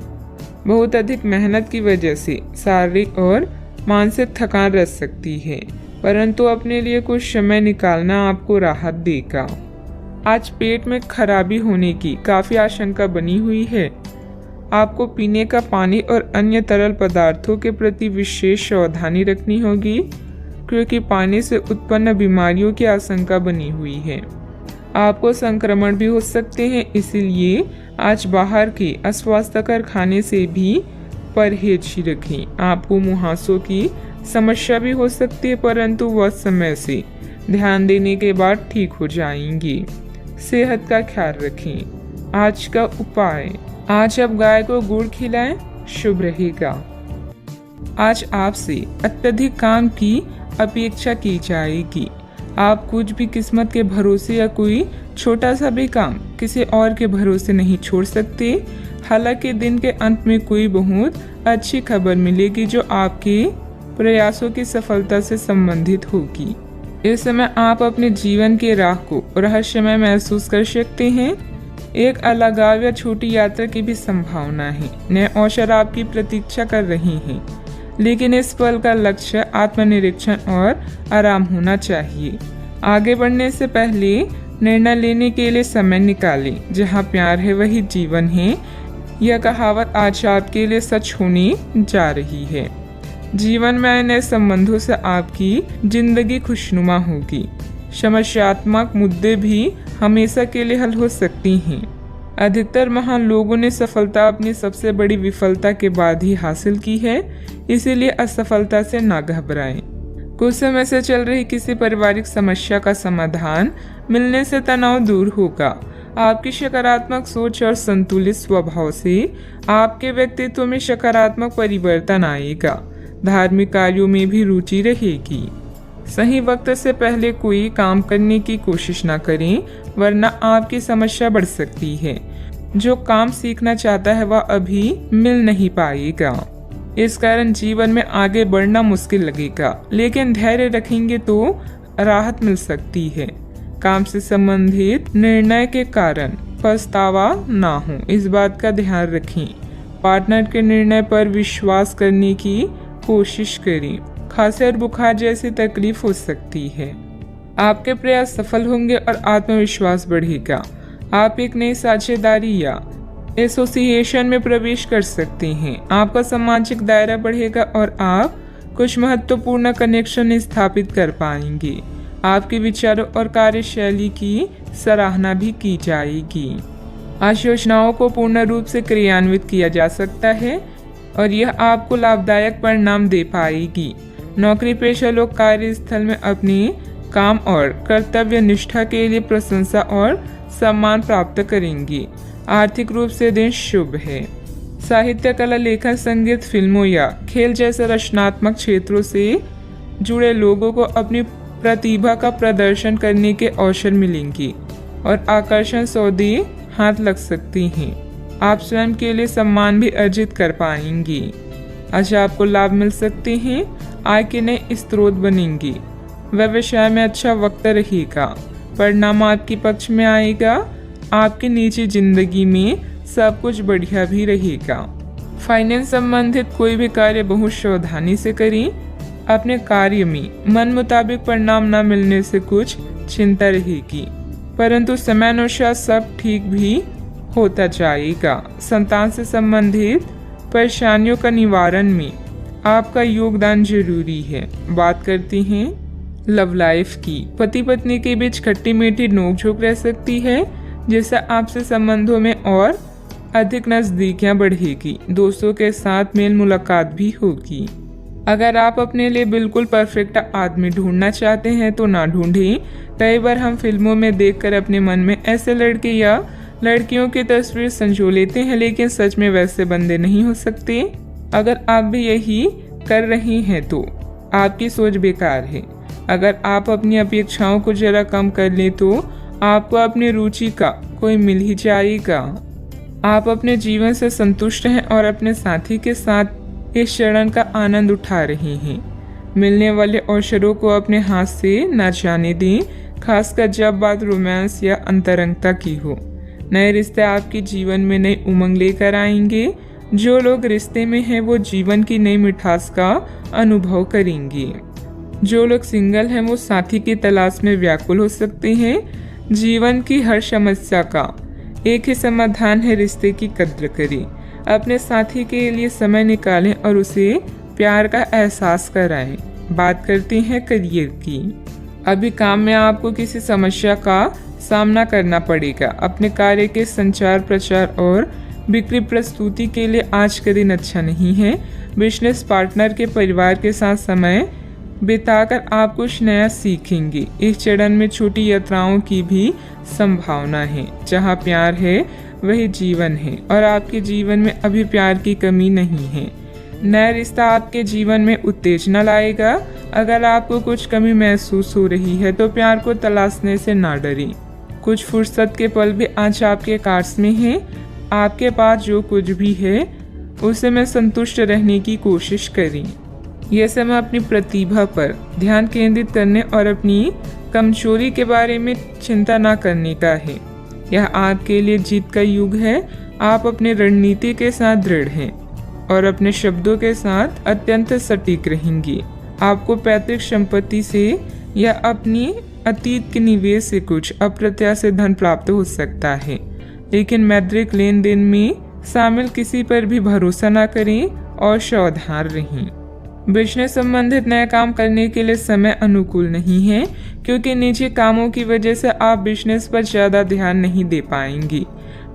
बहुत अधिक मेहनत की वजह से शारीरिक और मानसिक थकान रह सकती है, परंतु अपने लिए कुछ समय निकालना आपको राहत देगा। आज पेट में खराबी होने की काफी आशंका बनी हुई है। आपको पीने का पानी और अन्य तरल पदार्थों के प्रति विशेष सावधानी रखनी होगी, क्योंकि पानी से उत्पन्न बीमारियों की आशंका बनी हुई है। आपको संक्रमण भी हो सकते हैं, इसीलिए आज बाहर के अस्वास्थ्यकर खाने से भी परहेज ही रखें। आपको मुहासों की समस्या भी हो सकती है, परंतु वह समय से ध्यान देने के बाद ठीक हो जाएंगी। सेहत का ख्याल रखें। आज का उपाय, आज आप गाय को गुड़ खिलाएं, शुभ रहेगा। आज आपसे अत्यधिक काम की अपेक्षा की जाएगी। आप कुछ भी किस्मत के भरोसे या कोई छोटा सा भी काम किसी और के भरोसे नहीं छोड़ सकते। हालांकि दिन के अंत में कोई बहुत अच्छी खबर मिलेगी जो आपके प्रयासों की सफलता से संबंधित होगी। इस समय आप अपने जीवन के राह को रहस्यमय महसूस कर सकते हैं। एक अलगाव या छोटी यात्रा की भी संभावना है। नए अवसर आपकी प्रतीक्षा कर रही हैं, लेकिन इस पल का लक्ष्य आत्मनिरीक्षण और आराम होना चाहिए। आगे बढ़ने से पहले निर्णय लेने के लिए समय निकालें। जहाँ प्यार है वही जीवन है। यह कहावत आज आपके लिए सच होने जा रही है। जीवन में आए नए संबंधों से आपकी जिंदगी खुशनुमा होगी। समस्यात्मक मुद्दे भी हमेशा के लिए हल हो सकती हैं। अधिकतर महान लोगों ने सफलता अपनी सबसे बड़ी विफलता के बाद ही हासिल की है, इसीलिए असफलता से ना घबराएं। कुछ समय से चल रही किसी पारिवारिक समस्या का समाधान मिलने से तनाव दूर होगा। आपकी सकारात्मक सोच और संतुलित स्वभाव से आपके व्यक्तित्व में सकारात्मक परिवर्तन आएगा। धार्मिक कार्यों में भी रुचि रहेगी। सही वक्त से पहले कोई काम करने की कोशिश ना करें, वरना आपकी समस्या बढ़ सकती है। जो काम सीखना चाहता है वह अभी मिल नहीं पाएगा। इस कारण जीवन में आगे बढ़ना मुश्किल लगेगा, लेकिन धैर्य रखेंगे तो राहत मिल सकती है। काम से संबंधित निर्णय के कारण पछतावा ना हो, इस बात का ध्यान रखें। पार्टनर के निर्णय पर विश्वास करने की कोशिश करें। खांसी और बुखार जैसी तकलीफ हो सकती है। आपके प्रयास सफल होंगे और आत्मविश्वास बढ़ेगा। आप एक नई साझेदारी या एसोसिएशन में प्रवेश कर सकते हैं। आपका सामाजिक दायरा बढ़ेगा और आप कुछ महत्वपूर्ण कनेक्शन स्थापित कर पाएंगे। आपके विचारों और कार्यशैली की सराहना भी की जाएगी। आज योजनाओं को पूर्ण रूप से क्रियान्वित किया जा सकता है और यह आपको लाभदायक परिणाम दे पाएगी। नौकरी पेशा लोग कार्यस्थल में अपनी काम और कर्तव्य निष्ठा के लिए प्रशंसा और सम्मान प्राप्त करेंगे। आर्थिक रूप से दिन शुभ है। साहित्य, कला, लेखन, संगीत, फिल्मों या खेल जैसे रचनात्मक क्षेत्रों से जुड़े लोगों को अपनी प्रतिभा का प्रदर्शन करने के अवसर मिलेंगे और आकर्षण सौदे हाथ लग सकती हैं। आप स्वयं के लिए सम्मान भी अर्जित कर पाएंगे। आज आपको लाभ मिल सकते हैं। आय के नए स्रोत बनेंगे। व्यवसाय में अच्छा वक्त रहेगा। परिणाम आपके पक्ष में आएगा। आपकी निजी जिंदगी में सब कुछ बढ़िया भी रहेगा। फाइनेंस संबंधित कोई भी कार्य बहुत सावधानी से करें। अपने कार्य में मन मुताबिक परिणाम न मिलने से कुछ चिंता रहेगी, परंतु समयानुसार सब ठीक भी होता जाएगा। संतान से संबंधित परेशानियों का निवारण में आपका योगदान जरूरी है। बात करते हैं लव लाइफ की। पति पत्नी के बीच खट्टी मीठी नोकझोंक रह सकती है, जिससे आपसे संबंधों में और अधिक नजदीकियां बढ़ेगी। दोस्तों के साथ मेल मुलाकात भी होगी। अगर आप अपने लिए बिल्कुल परफेक्ट आदमी ढूंढना चाहते हैं तो ना ढूंढें। कई बार हम फिल्मों में देखकर अपने मन में ऐसे लड़के या लड़कियों की तस्वीर संजो लेते हैं, लेकिन सच में वैसे बंदे नहीं हो सकते। अगर आप भी यही कर रहे हैं तो आपकी सोच बेकार है। अगर आप अपनी अपेक्षाओं को जरा कम कर लें तो आपको अपनी रुचि का कोई मिल ही जाएगा। आप अपने जीवन से संतुष्ट हैं और अपने साथी के साथ इस क्षण का आनंद उठा रहे हैं। मिलने वाले अवसरों को अपने हाथ से न जाने दें, खासकर जब बात रोमांस या अंतरंगता की हो। नए रिश्ते आपके जीवन में नई उमंग लेकर आएंगे। जो लोग रिश्ते में हैं वो जीवन की नई मिठास का अनुभव करेंगे। जो लोग सिंगल हैं वो साथी की तलाश में व्याकुल हो सकते हैं। जीवन की हर समस्या का एक ही समाधान है, रिश्ते की कद्र करें। अपने साथी के लिए समय निकालें और उसे प्यार का एहसास कराएं। बात करते हैं करियर की। अभी काम में आपको किसी समस्या का सामना करना पड़ेगा। अपने कार्य के संचार, प्रचार और बिक्री प्रस्तुति के लिए आज का दिन अच्छा नहीं है। बिजनेस पार्टनर के परिवार के साथ समय बिताकर आप कुछ नया सीखेंगे। इस चरण में छोटी यात्राओं की भी संभावना है। जहां प्यार है वही जीवन है और आपके जीवन में अभी प्यार की कमी नहीं है। नया रिश्ता आपके जीवन में उत्तेजना लाएगा। अगर आपको कुछ कमी महसूस हो रही है तो प्यार को तलाशने से ना डरें। कुछ फुर्सत के पल भी आज आपके कार्ड्स में हैं। आपके पास जो कुछ भी है उसे में संतुष्ट रहने की कोशिश करें। यह समय अपनी प्रतिभा पर ध्यान केंद्रित करने और अपनी कमजोरी के बारे में चिंता न करने का है। यह आपके लिए जीत का युग है। आप अपनी रणनीति के साथ दृढ़ हैं और अपने शब्दों के साथ अत्यंत सटीक रहेंगे। आपको पैतृक संपत्ति से या अपनी अतीत के निवेश से कुछ अप्रत्याशित धन प्राप्त हो सकता है, लेकिन मौद्रिक लेन देन में शामिल किसी पर भी भरोसा न करें और सावधान रहें। बिजनेस संबंधित नया काम करने के लिए समय अनुकूल नहीं है, क्योंकि निजी कामों की वजह से आप बिजनेस पर ज्यादा ध्यान नहीं दे पाएंगे।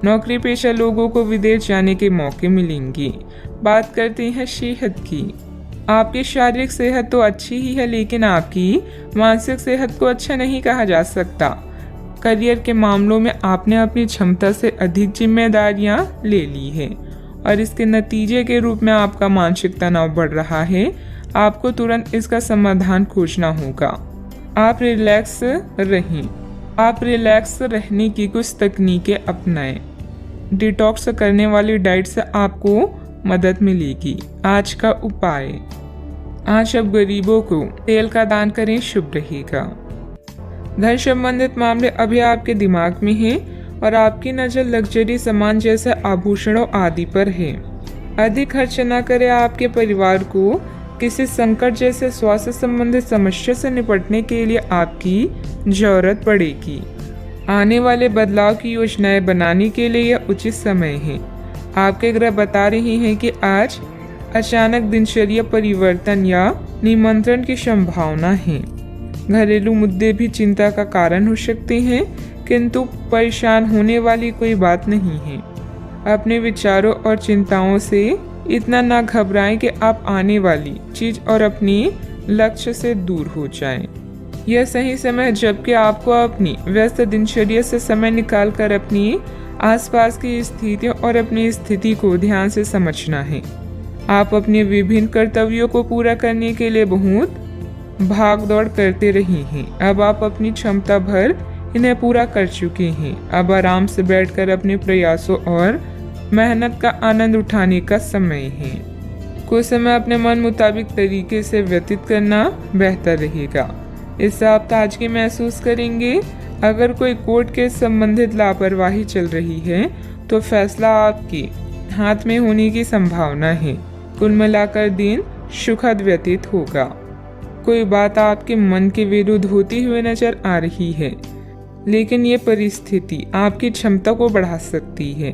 नौकरी पेशा लोगों को विदेश जाने के मौके मिलेंगे। बात करते हैं सेहत की। आपकी शारीरिक सेहत तो अच्छी ही है, लेकिन आपकी मानसिक सेहत को अच्छा नहीं कहा जा सकता। करियर के मामलों में आपने अपनी क्षमता से अधिक जिम्मेदारियां ले ली है और इसके नतीजे के रूप में आपका मानसिक तनाव बढ़ रहा है। आपको तुरंत इसका समाधान खोजना होगा। आप रिलैक्स रहें। आप रिलैक्स रहने की कुछ तकनीकें अपनाएं। डिटॉक्स करने वाली डाइट से आपको मदद मिलेगी। आज का उपाय, आज अब गरीबों को तेल का दान करें, शुभ रहेगा। धन संबंधित मामले अभी आपके दिमाग में हैं और आपकी नजर लग्जरी सामान जैसे आभूषणों आदि पर है। अधिक खर्च न करें। आपके परिवार को किसी संकट जैसे स्वास्थ्य संबंधित समस्या से निपटने के लिए आपकी जरूरत पड़ेगी। आने वाले बदलाव की योजनाएं बनाने के लिए यह उचित समय है। आपके ग्रह बता रहे हैं कि आज अचानक दिनचर्या परिवर्तन या निमंत्रण की संभावना है। घरेलू मुद्दे भी चिंता का कारण हो सकते हैं। किंतु परेशान होने वाली कोई बात नहीं है। अपने विचारों और चिंताओं से इतना ना घबराएं कि आप आने वाली चीज और अपनी लक्ष्य से दूर हो जाएं। यह सही समय है जबकि आपको अपनी व्यस्त दिनचर्या से समय निकालकर अपनी आसपास की स्थितियों और अपनी स्थिति को ध्यान से समझना है। आप अपने विभिन्न कर्तव्यों को पूरा करने के लिए बहुत भाग दौड़ करते रहे हैं। अब आप अपनी क्षमता भर इन्हें पूरा कर चुके हैं। अब आराम से बैठकर अपने प्रयासों और मेहनत का आनंद उठाने का समय है। कुछ समय अपने मन मुताबिक तरीके से व्यतीत करना बेहतर रहेगा। इससे आप ताजगी महसूस करेंगे। अगर कोई कोर्ट के संबंधित लापरवाही चल रही है तो फैसला आपके हाथ में होने की संभावना है। कुल मिलाकर दिन सुखद व्यतीत होगा। कोई बात आपके मन के विरुद्ध होती हुई नजर आ रही है, लेकिन ये परिस्थिति आपकी क्षमता को बढ़ा सकती है।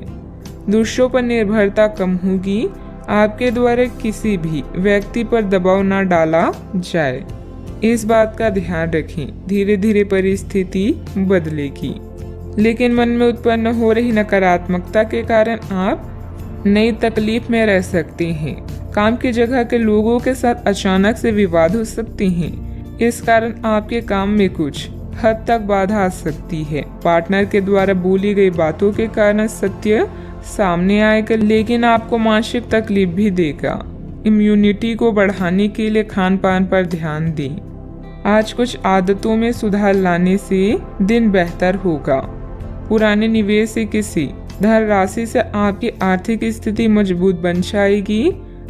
दूसरों पर निर्भरता कम होगी। आपके द्वारा किसी भी व्यक्ति पर दबाव न डाला जाए, इस बात का ध्यान रखें। धीरे धीरे परिस्थिति बदलेगी, लेकिन मन में उत्पन्न हो रही नकारात्मकता के कारण आप नई तकलीफ में रह सकते हैं। काम की जगह के लोगों के साथ अचानक से विवाद हो सकते हैं। इस कारण आपके काम में कुछ हद तक बाधा आ सकती है। पार्टनर के द्वारा बोली गई बातों के कारण सत्य सामने आएगा, लेकिन आपको मानसिक तकलीफ भी देगा। इम्यूनिटी को बढ़ाने के लिए खान पान पर ध्यान दें। आज कुछ आदतों में सुधार लाने से दिन बेहतर होगा। पुराने निवेश से किसी धन राशि से आपकी आर्थिक स्थिति मजबूत बन जाएगी।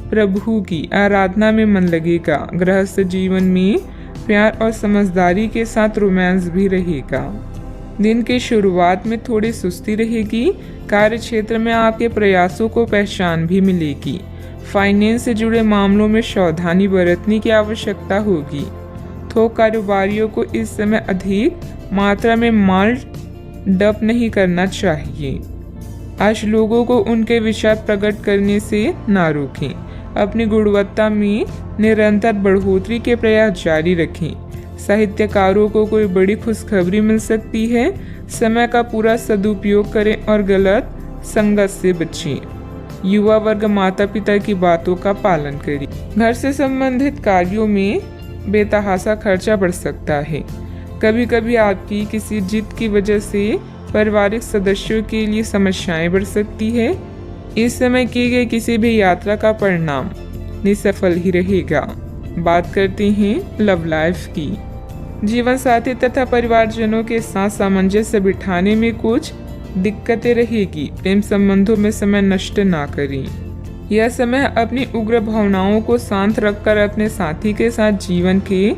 प्रभु की आराधना में मन लगेगा। गृहस्थ जीवन में प्यार और समझदारी के साथ रोमांस भी रहेगा। दिन की शुरुआत में थोड़ी सुस्ती रहेगी। कार्य क्षेत्र में आपके प्रयासों को पहचान भी मिलेगी। फाइनेंस से जुड़े मामलों में सावधानी बरतने की आवश्यकता होगी। थोक कारोबारियों को इस समय अधिक मात्रा में माल डंप नहीं करना चाहिए। आज लोगों को उनके विचार प्रकट करने से ना रोकें। अपनी गुणवत्ता में निरंतर बढ़ोतरी के प्रयास जारी रखें। साहित्यकारों को कोई बड़ी खुशखबरी मिल सकती है। समय का पूरा सदुपयोग करें और गलत संगत से बचें। युवा वर्ग माता पिता की बातों का पालन करें। घर से संबंधित कार्यों में बेतहाशा खर्चा बढ़ सकता है। कभी कभी आपकी किसी जिद की वजह से पारिवारिक सदस्यों के लिए समस्याएं बढ़ सकती है। इस समय की गई किसी भी यात्रा का परिणाम निसफल ही रहेगा। बात करते हैं लव लाइफ की। जीवन साथी तथा परिवारजनों के साथ सामंजस्य बिठाने में कुछ दिक्कतें रहेगी। प्रेम संबंधों में समय नष्ट ना करें। यह समय अपनी उग्र भावनाओं को शांत रखकर अपने साथी के साथ जीवन के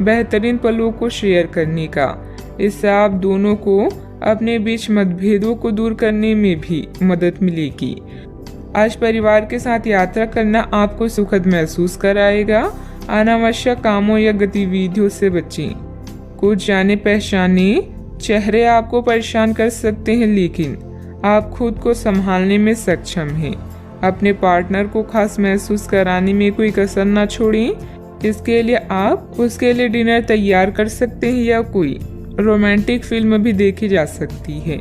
बेहतरीन पलों को शेयर करने का। इससे आप दोनों को अपने बीच मतभेदों को दूर करने में भी मदद मिलेगी। आज परिवार के साथ यात्रा करना आपको सुखद महसूस कराएगा। अनावश्यक कामों या गतिविधियों से बचें। कुछ जाने पहचाने चेहरे आपको परेशान कर सकते हैं, लेकिन आप खुद को संभालने में सक्षम हैं। अपने पार्टनर को खास महसूस कराने में कोई कसर ना छोड़ें। इसके लिए आप उसके लिए डिनर तैयार कर सकते हैं या कोई रोमांटिक फिल्म भी देखी जा सकती है।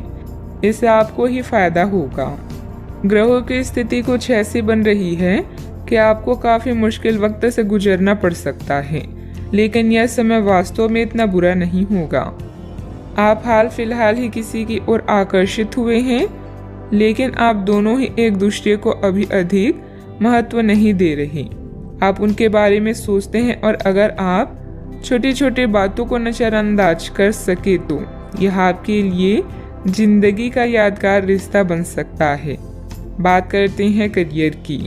इससे आपको ही फायदा होगा। ग्रहों की स्थिति कुछ ऐसी बन रही है कि आपको काफी मुश्किल वक्त से गुजरना पड़ सकता है, लेकिन यह समय वास्तव में इतना बुरा नहीं होगा। आप हाल फिलहाल ही किसी की ओर आकर्षित हुए हैं, लेकिन आप दोनों ही एक दूसरे को अभी अधिक महत्व नहीं दे रहे। आप उनके बारे में सोचते हैं और अगर आप छोटी छोटी बातों को नजरअंदाज कर सके तो यह आपके लिए जिंदगी का यादगार रिश्ता बन सकता है। बात करते हैं करियर की।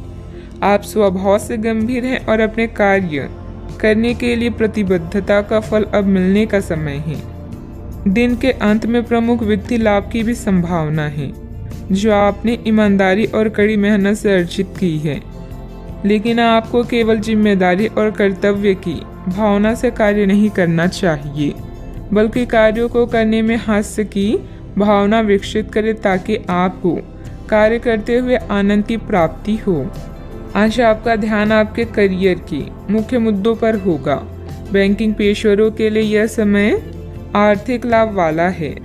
आप स्वभाव से गंभीर हैं और अपने कार्य करने के लिए प्रतिबद्धता का फल अब मिलने का समय है। दिन के अंत में प्रमुख वित्तीय लाभ की भी संभावना है, जो आपने ईमानदारी और कड़ी मेहनत से अर्जित की है। लेकिन आपको केवल जिम्मेदारी और कर्तव्य की भावना से कार्य नहीं करना चाहिए, बल्कि कार्यों को करने में हास्य की भावना विकसित करें ताकि आपको कार्य करते हुए आनंद की प्राप्ति हो। आज आपका ध्यान आपके करियर के मुख्य मुद्दों पर होगा। बैंकिंग पेशेवरों के लिए यह समय आर्थिक लाभ वाला है।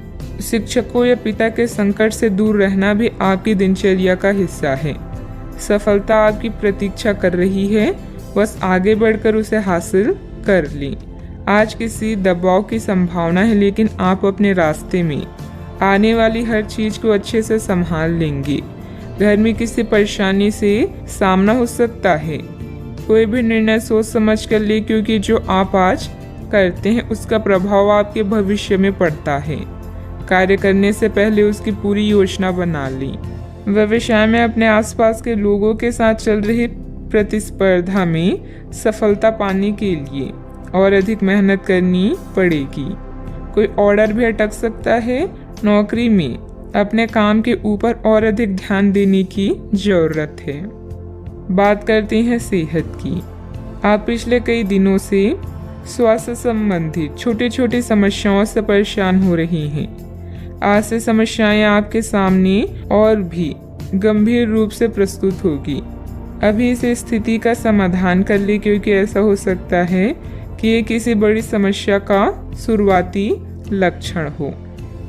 शिक्षकों या पिता के संकट से दूर रहना भी आपकी दिनचर्या का हिस्सा है। सफलता आपकी प्रतीक्षा कर रही है, बस आगे बढ़कर उसे हासिल कर ली। आज किसी दबाव की संभावना है, लेकिन आप अपने रास्ते में आने वाली हर चीज को अच्छे से संभाल लेंगे। घर में किसी परेशानी से सामना हो सकता है। कोई भी निर्णय सोच समझ कर ले, क्योंकि जो आप आज करते हैं उसका प्रभाव आपके भविष्य में पड़ता है। कार्य करने से पहले उसकी पूरी योजना बना ली। व्यवसाय में अपने आसपास के लोगों के साथ चल रही प्रतिस्पर्धा में सफलता पाने के लिए और अधिक मेहनत करनी पड़ेगी। कोई ऑर्डर भी अटक सकता है। नौकरी में अपने काम के ऊपर और अधिक ध्यान देने की जरूरत है। बात करते हैं सेहत की। आप पिछले कई दिनों से स्वास्थ्य संबंधी छोटी छोटी समस्याओं से परेशान हो रही हैं। आज से समस्याएं आपके सामने और भी गंभीर रूप से प्रस्तुत होगी। अभी इस स्थिति का समाधान कर ले, क्योंकि ऐसा हो सकता है कि ये किसी बड़ी समस्या का शुरुआती लक्षण हो।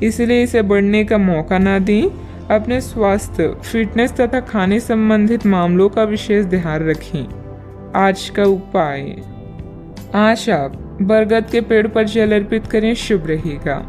इसलिए इसे बढ़ने का मौका ना दें। अपने स्वास्थ्य, फिटनेस तथा खाने संबंधित मामलों का विशेष ध्यान रखें। आज का उपाय, आज आप बरगद के पेड़ पर जल अर्पित करें, शुभ रहेगा।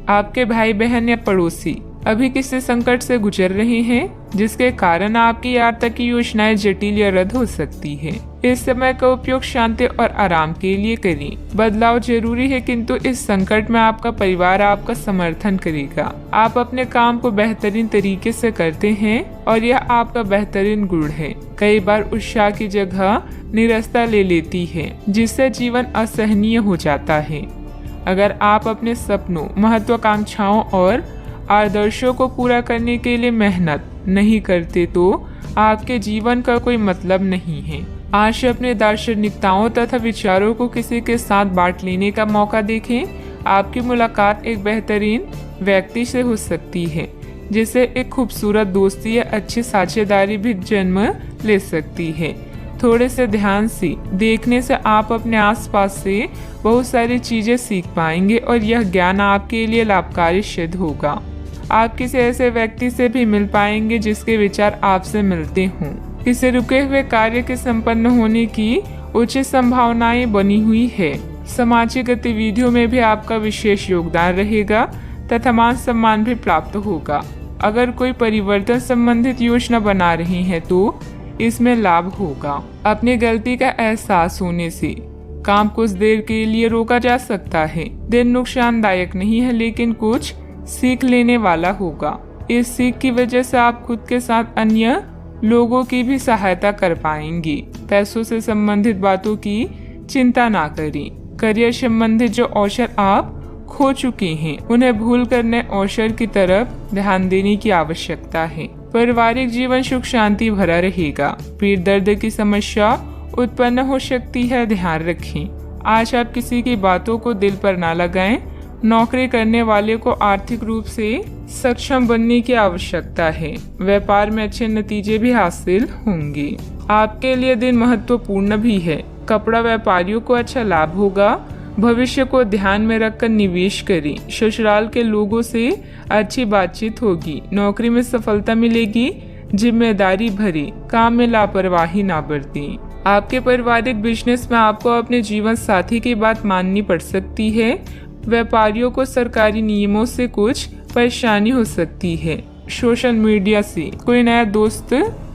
आपके भाई बहन या पड़ोसी अभी किसी संकट से गुजर रहे हैं, जिसके कारण आपकी आर्थिक योजनाएं जटिल या रद्द हो सकती है। इस समय का उपयोग शांति और आराम के लिए करें। बदलाव जरूरी है, किंतु इस संकट में आपका परिवार आपका समर्थन करेगा। आप अपने काम को बेहतरीन तरीके से करते हैं और यह आपका बेहतरीन गुण है। कई बार उत्साह की जगह निराशा ले लेती है, जिससे जीवन असहनीय हो जाता है। अगर आप अपने सपनों, महत्वाकांक्षाओं और आदर्शों को पूरा करने के लिए मेहनत नहीं करते तो आपके जीवन का कोई मतलब नहीं है। आज अपने दार्शनिकताओं तथा विचारों को किसी के साथ बांट लेने का मौका देखें। आपकी मुलाकात एक बेहतरीन व्यक्ति से हो सकती है, जिससे एक खूबसूरत दोस्ती या अच्छी साझेदारी भी जन्म ले सकती है। थोड़े से ध्यान से देखने से आप अपने आसपास से बहुत सारी चीजें सीख पाएंगे और यह ज्ञान आपके लिए लाभकारी सिद्ध होगा। आप किसी ऐसे व्यक्ति से भी मिल पाएंगे जिसके विचार आपसे मिलते हों। किसी रुके हुए कार्य के संपन्न होने की उचित संभावनाएं बनी हुई है। सामाजिक गतिविधियों में भी आपका विशेष योगदान रहेगा तथा मान सम्मान भी प्राप्त होगा। अगर कोई परिवर्तन संबंधित योजना बना रहे हैं तो इसमें लाभ होगा। अपनी गलती का एहसास होने से काम कुछ देर के लिए रोका जा सकता है। दिन नुकसानदायक नहीं है, लेकिन कुछ सीख लेने वाला होगा। इस सीख की वजह से आप खुद के साथ अन्य लोगों की भी सहायता कर पाएंगे। पैसों से संबंधित बातों की चिंता ना करें। करियर संबंधित जो अवसर आप खो चुके हैं, उन्हें भूल कर नए अवसर की तरफ ध्यान देने की आवश्यकता है। पारिवारिक जीवन सुख शांति भरा रहेगा। पीठ दर्द की समस्या उत्पन्न हो सकती है, ध्यान रखें। आज आप किसी की बातों को दिल पर ना लगाएं। नौकरी करने वाले को आर्थिक रूप से सक्षम बनने की आवश्यकता है। व्यापार में अच्छे नतीजे भी हासिल होंगे। आपके लिए दिन महत्वपूर्ण भी है। कपड़ा व्यापारियों को अच्छा लाभ होगा। भविष्य को ध्यान में रखकर निवेश करें। ससुराल के लोगों से अच्छी बातचीत होगी। नौकरी में सफलता मिलेगी। जिम्मेदारी भरे काम में लापरवाही ना बरतें। आपके पारिवारिक बिजनेस में आपको अपने जीवन साथी की बात माननी पड़ सकती है। व्यापारियों को सरकारी नियमों से कुछ परेशानी हो सकती है। सोशल मीडिया से कोई नया दोस्त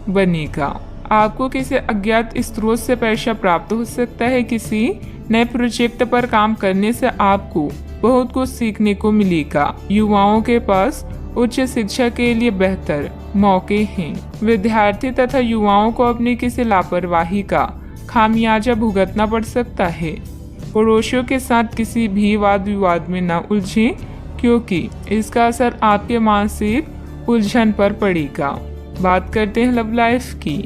बनेगा। आपको किसी अज्ञात स्रोत से पैसा प्राप्त हो सकता है। किसी नए प्रोजेक्ट पर काम करने से आपको बहुत कुछ सीखने को मिलेगा। युवाओं के पास उच्च शिक्षा के लिए बेहतर मौके हैं। विद्यार्थी तथा युवाओं को अपनी किसी लापरवाही का खामियाजा भुगतना पड़ सकता है। पड़ोसियों के साथ किसी भी वाद विवाद में न उलझें, क्योंकि इसका असर आपके मानसिक उलझन पर पड़ेगा। बात करते हैं लव लाइफ की।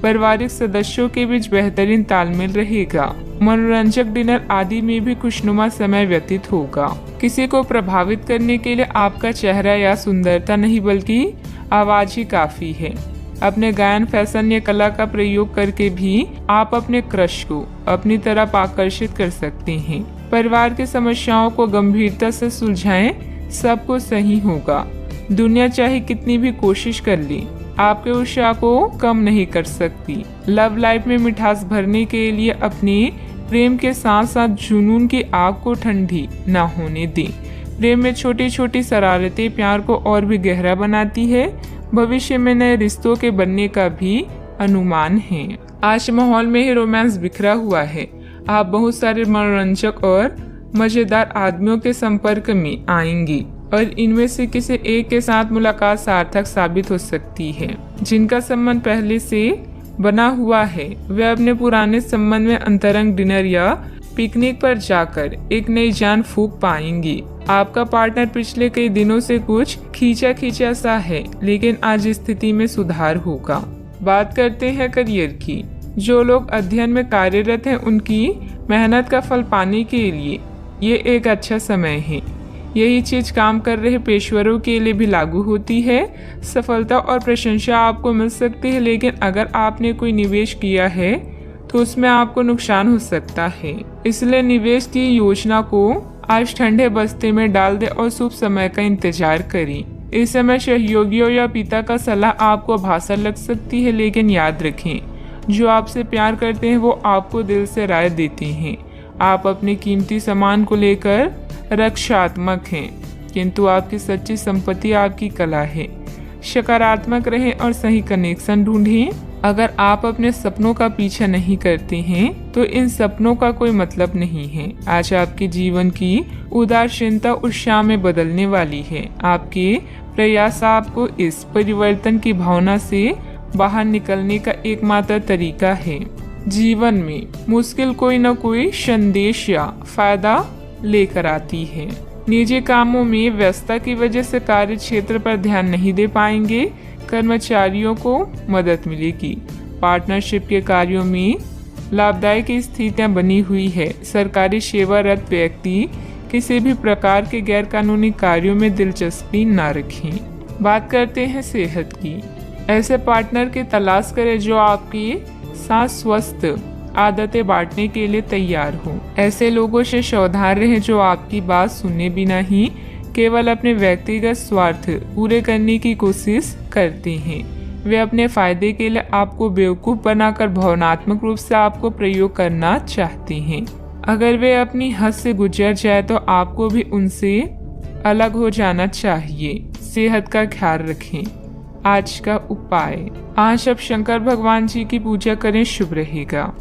पारिवारिक सदस्यों के बीच बेहतरीन तालमेल रहेगा। मनोरंजक डिनर आदि में भी खुशनुमा समय व्यतीत होगा। किसी को प्रभावित करने के लिए आपका चेहरा या सुंदरता नहीं, बल्कि आवाज ही काफी है। अपने गायन, फैशन या कला का प्रयोग करके भी आप अपने क्रश को अपनी तरफ आकर्षित कर सकते हैं। परिवार की समस्याओं को गंभीरता से सुलझाएं। सब कुछ सही होगा। दुनिया चाहे कितनी भी कोशिश कर ले, आपके उत्साह को कम नहीं कर सकती। लव लाइफ में मिठास भरने के लिए अपने प्रेम के साथ साथ जुनून की आग को ठंडी ना होने दें। प्रेम में छोटी छोटी शरारतें प्यार को और भी गहरा बनाती है। भविष्य में नए रिश्तों के बनने का भी अनुमान है। आज माहौल में ही रोमांस बिखरा हुआ है। आप बहुत सारे मनोरंजक और मजेदार आदमियों के संपर्क में आएंगी और इनमें से किसी एक के साथ मुलाकात सार्थक साबित हो सकती है। जिनका संबंध पहले से बना हुआ है वे अपने पुराने संबंध में अंतरंग डिनर या पिकनिक पर जाकर एक नई जान फूंक पाएंगी। आपका पार्टनर पिछले कई दिनों से कुछ खींचा सा है, लेकिन आज स्थिति में सुधार होगा। बात करते हैं करियर की। जो लोग अध्ययन में कार्यरत हैं उनकी मेहनत का फल पाने के लिए ये एक अच्छा समय है। यही चीज काम कर रहे पेशेवरों के लिए भी लागू होती है। सफलता और प्रशंसा आपको मिल सकती है, लेकिन अगर आपने कोई निवेश किया है तो उसमें आपको नुकसान हो सकता है। इसलिए निवेश की योजना को आज ठंडे बस्ते में डाल दे और शुभ समय का इंतजार करें। इस समय सहयोगियों या पिता का सलाह आपको भाषा लग सकती है, लेकिन याद रखें जो आपसे प्यार करते हैं वो आपको दिल से राय देते हैं। आप अपने कीमती सामान को लेकर रक्षात्मक हैं, किंतु आपकी सच्ची संपत्ति आपकी कला है। सकारात्मक रहें और सही कनेक्शन ढूंढें। अगर आप अपने सपनों का पीछा नहीं करते हैं तो इन सपनों का कोई मतलब नहीं है। आज आपके जीवन की उदासीनता उत्साह में बदलने वाली है। आपके प्रयास आपको इस परिवर्तन की भावना से बाहर निकलने का एकमात्र तरीका है। जीवन में मुश्किल कोई न कोई संदेश या फायदा लेकर आती है। निजी कामों में व्यस्तता की वजह से कार्य क्षेत्र पर ध्यान नहीं दे पाएंगे। कर्मचारियों को मदद मिलेगी। पार्टनरशिप के कार्यों में लाभदायक स्थितियां बनी हुई है। सरकारी सेवारत व्यक्ति किसी भी प्रकार के गैर कानूनी कार्यों में दिलचस्पी न रखें। बात करते हैं सेहत की। ऐसे पार्टनर की तलाश करें जो आपके साथ स्वस्थ आदतें बांटने के लिए तैयार हो। ऐसे लोगों से सावधान रहें जो आपकी बात सुने बिना ही केवल अपने व्यक्तिगत स्वार्थ पूरे करने की कोशिश करते हैं। वे अपने फायदे के लिए आपको बेवकूफ़ बनाकर भावनात्मक रूप से आपको प्रयोग करना चाहते हैं। अगर वे अपनी हद से गुजर जाए तो आपको भी उनसे अलग हो जाना चाहिए। सेहत का ख्याल रखें। आज का उपाय, आज आप शंकर भगवान जी की पूजा करें, शुभ रहेगा।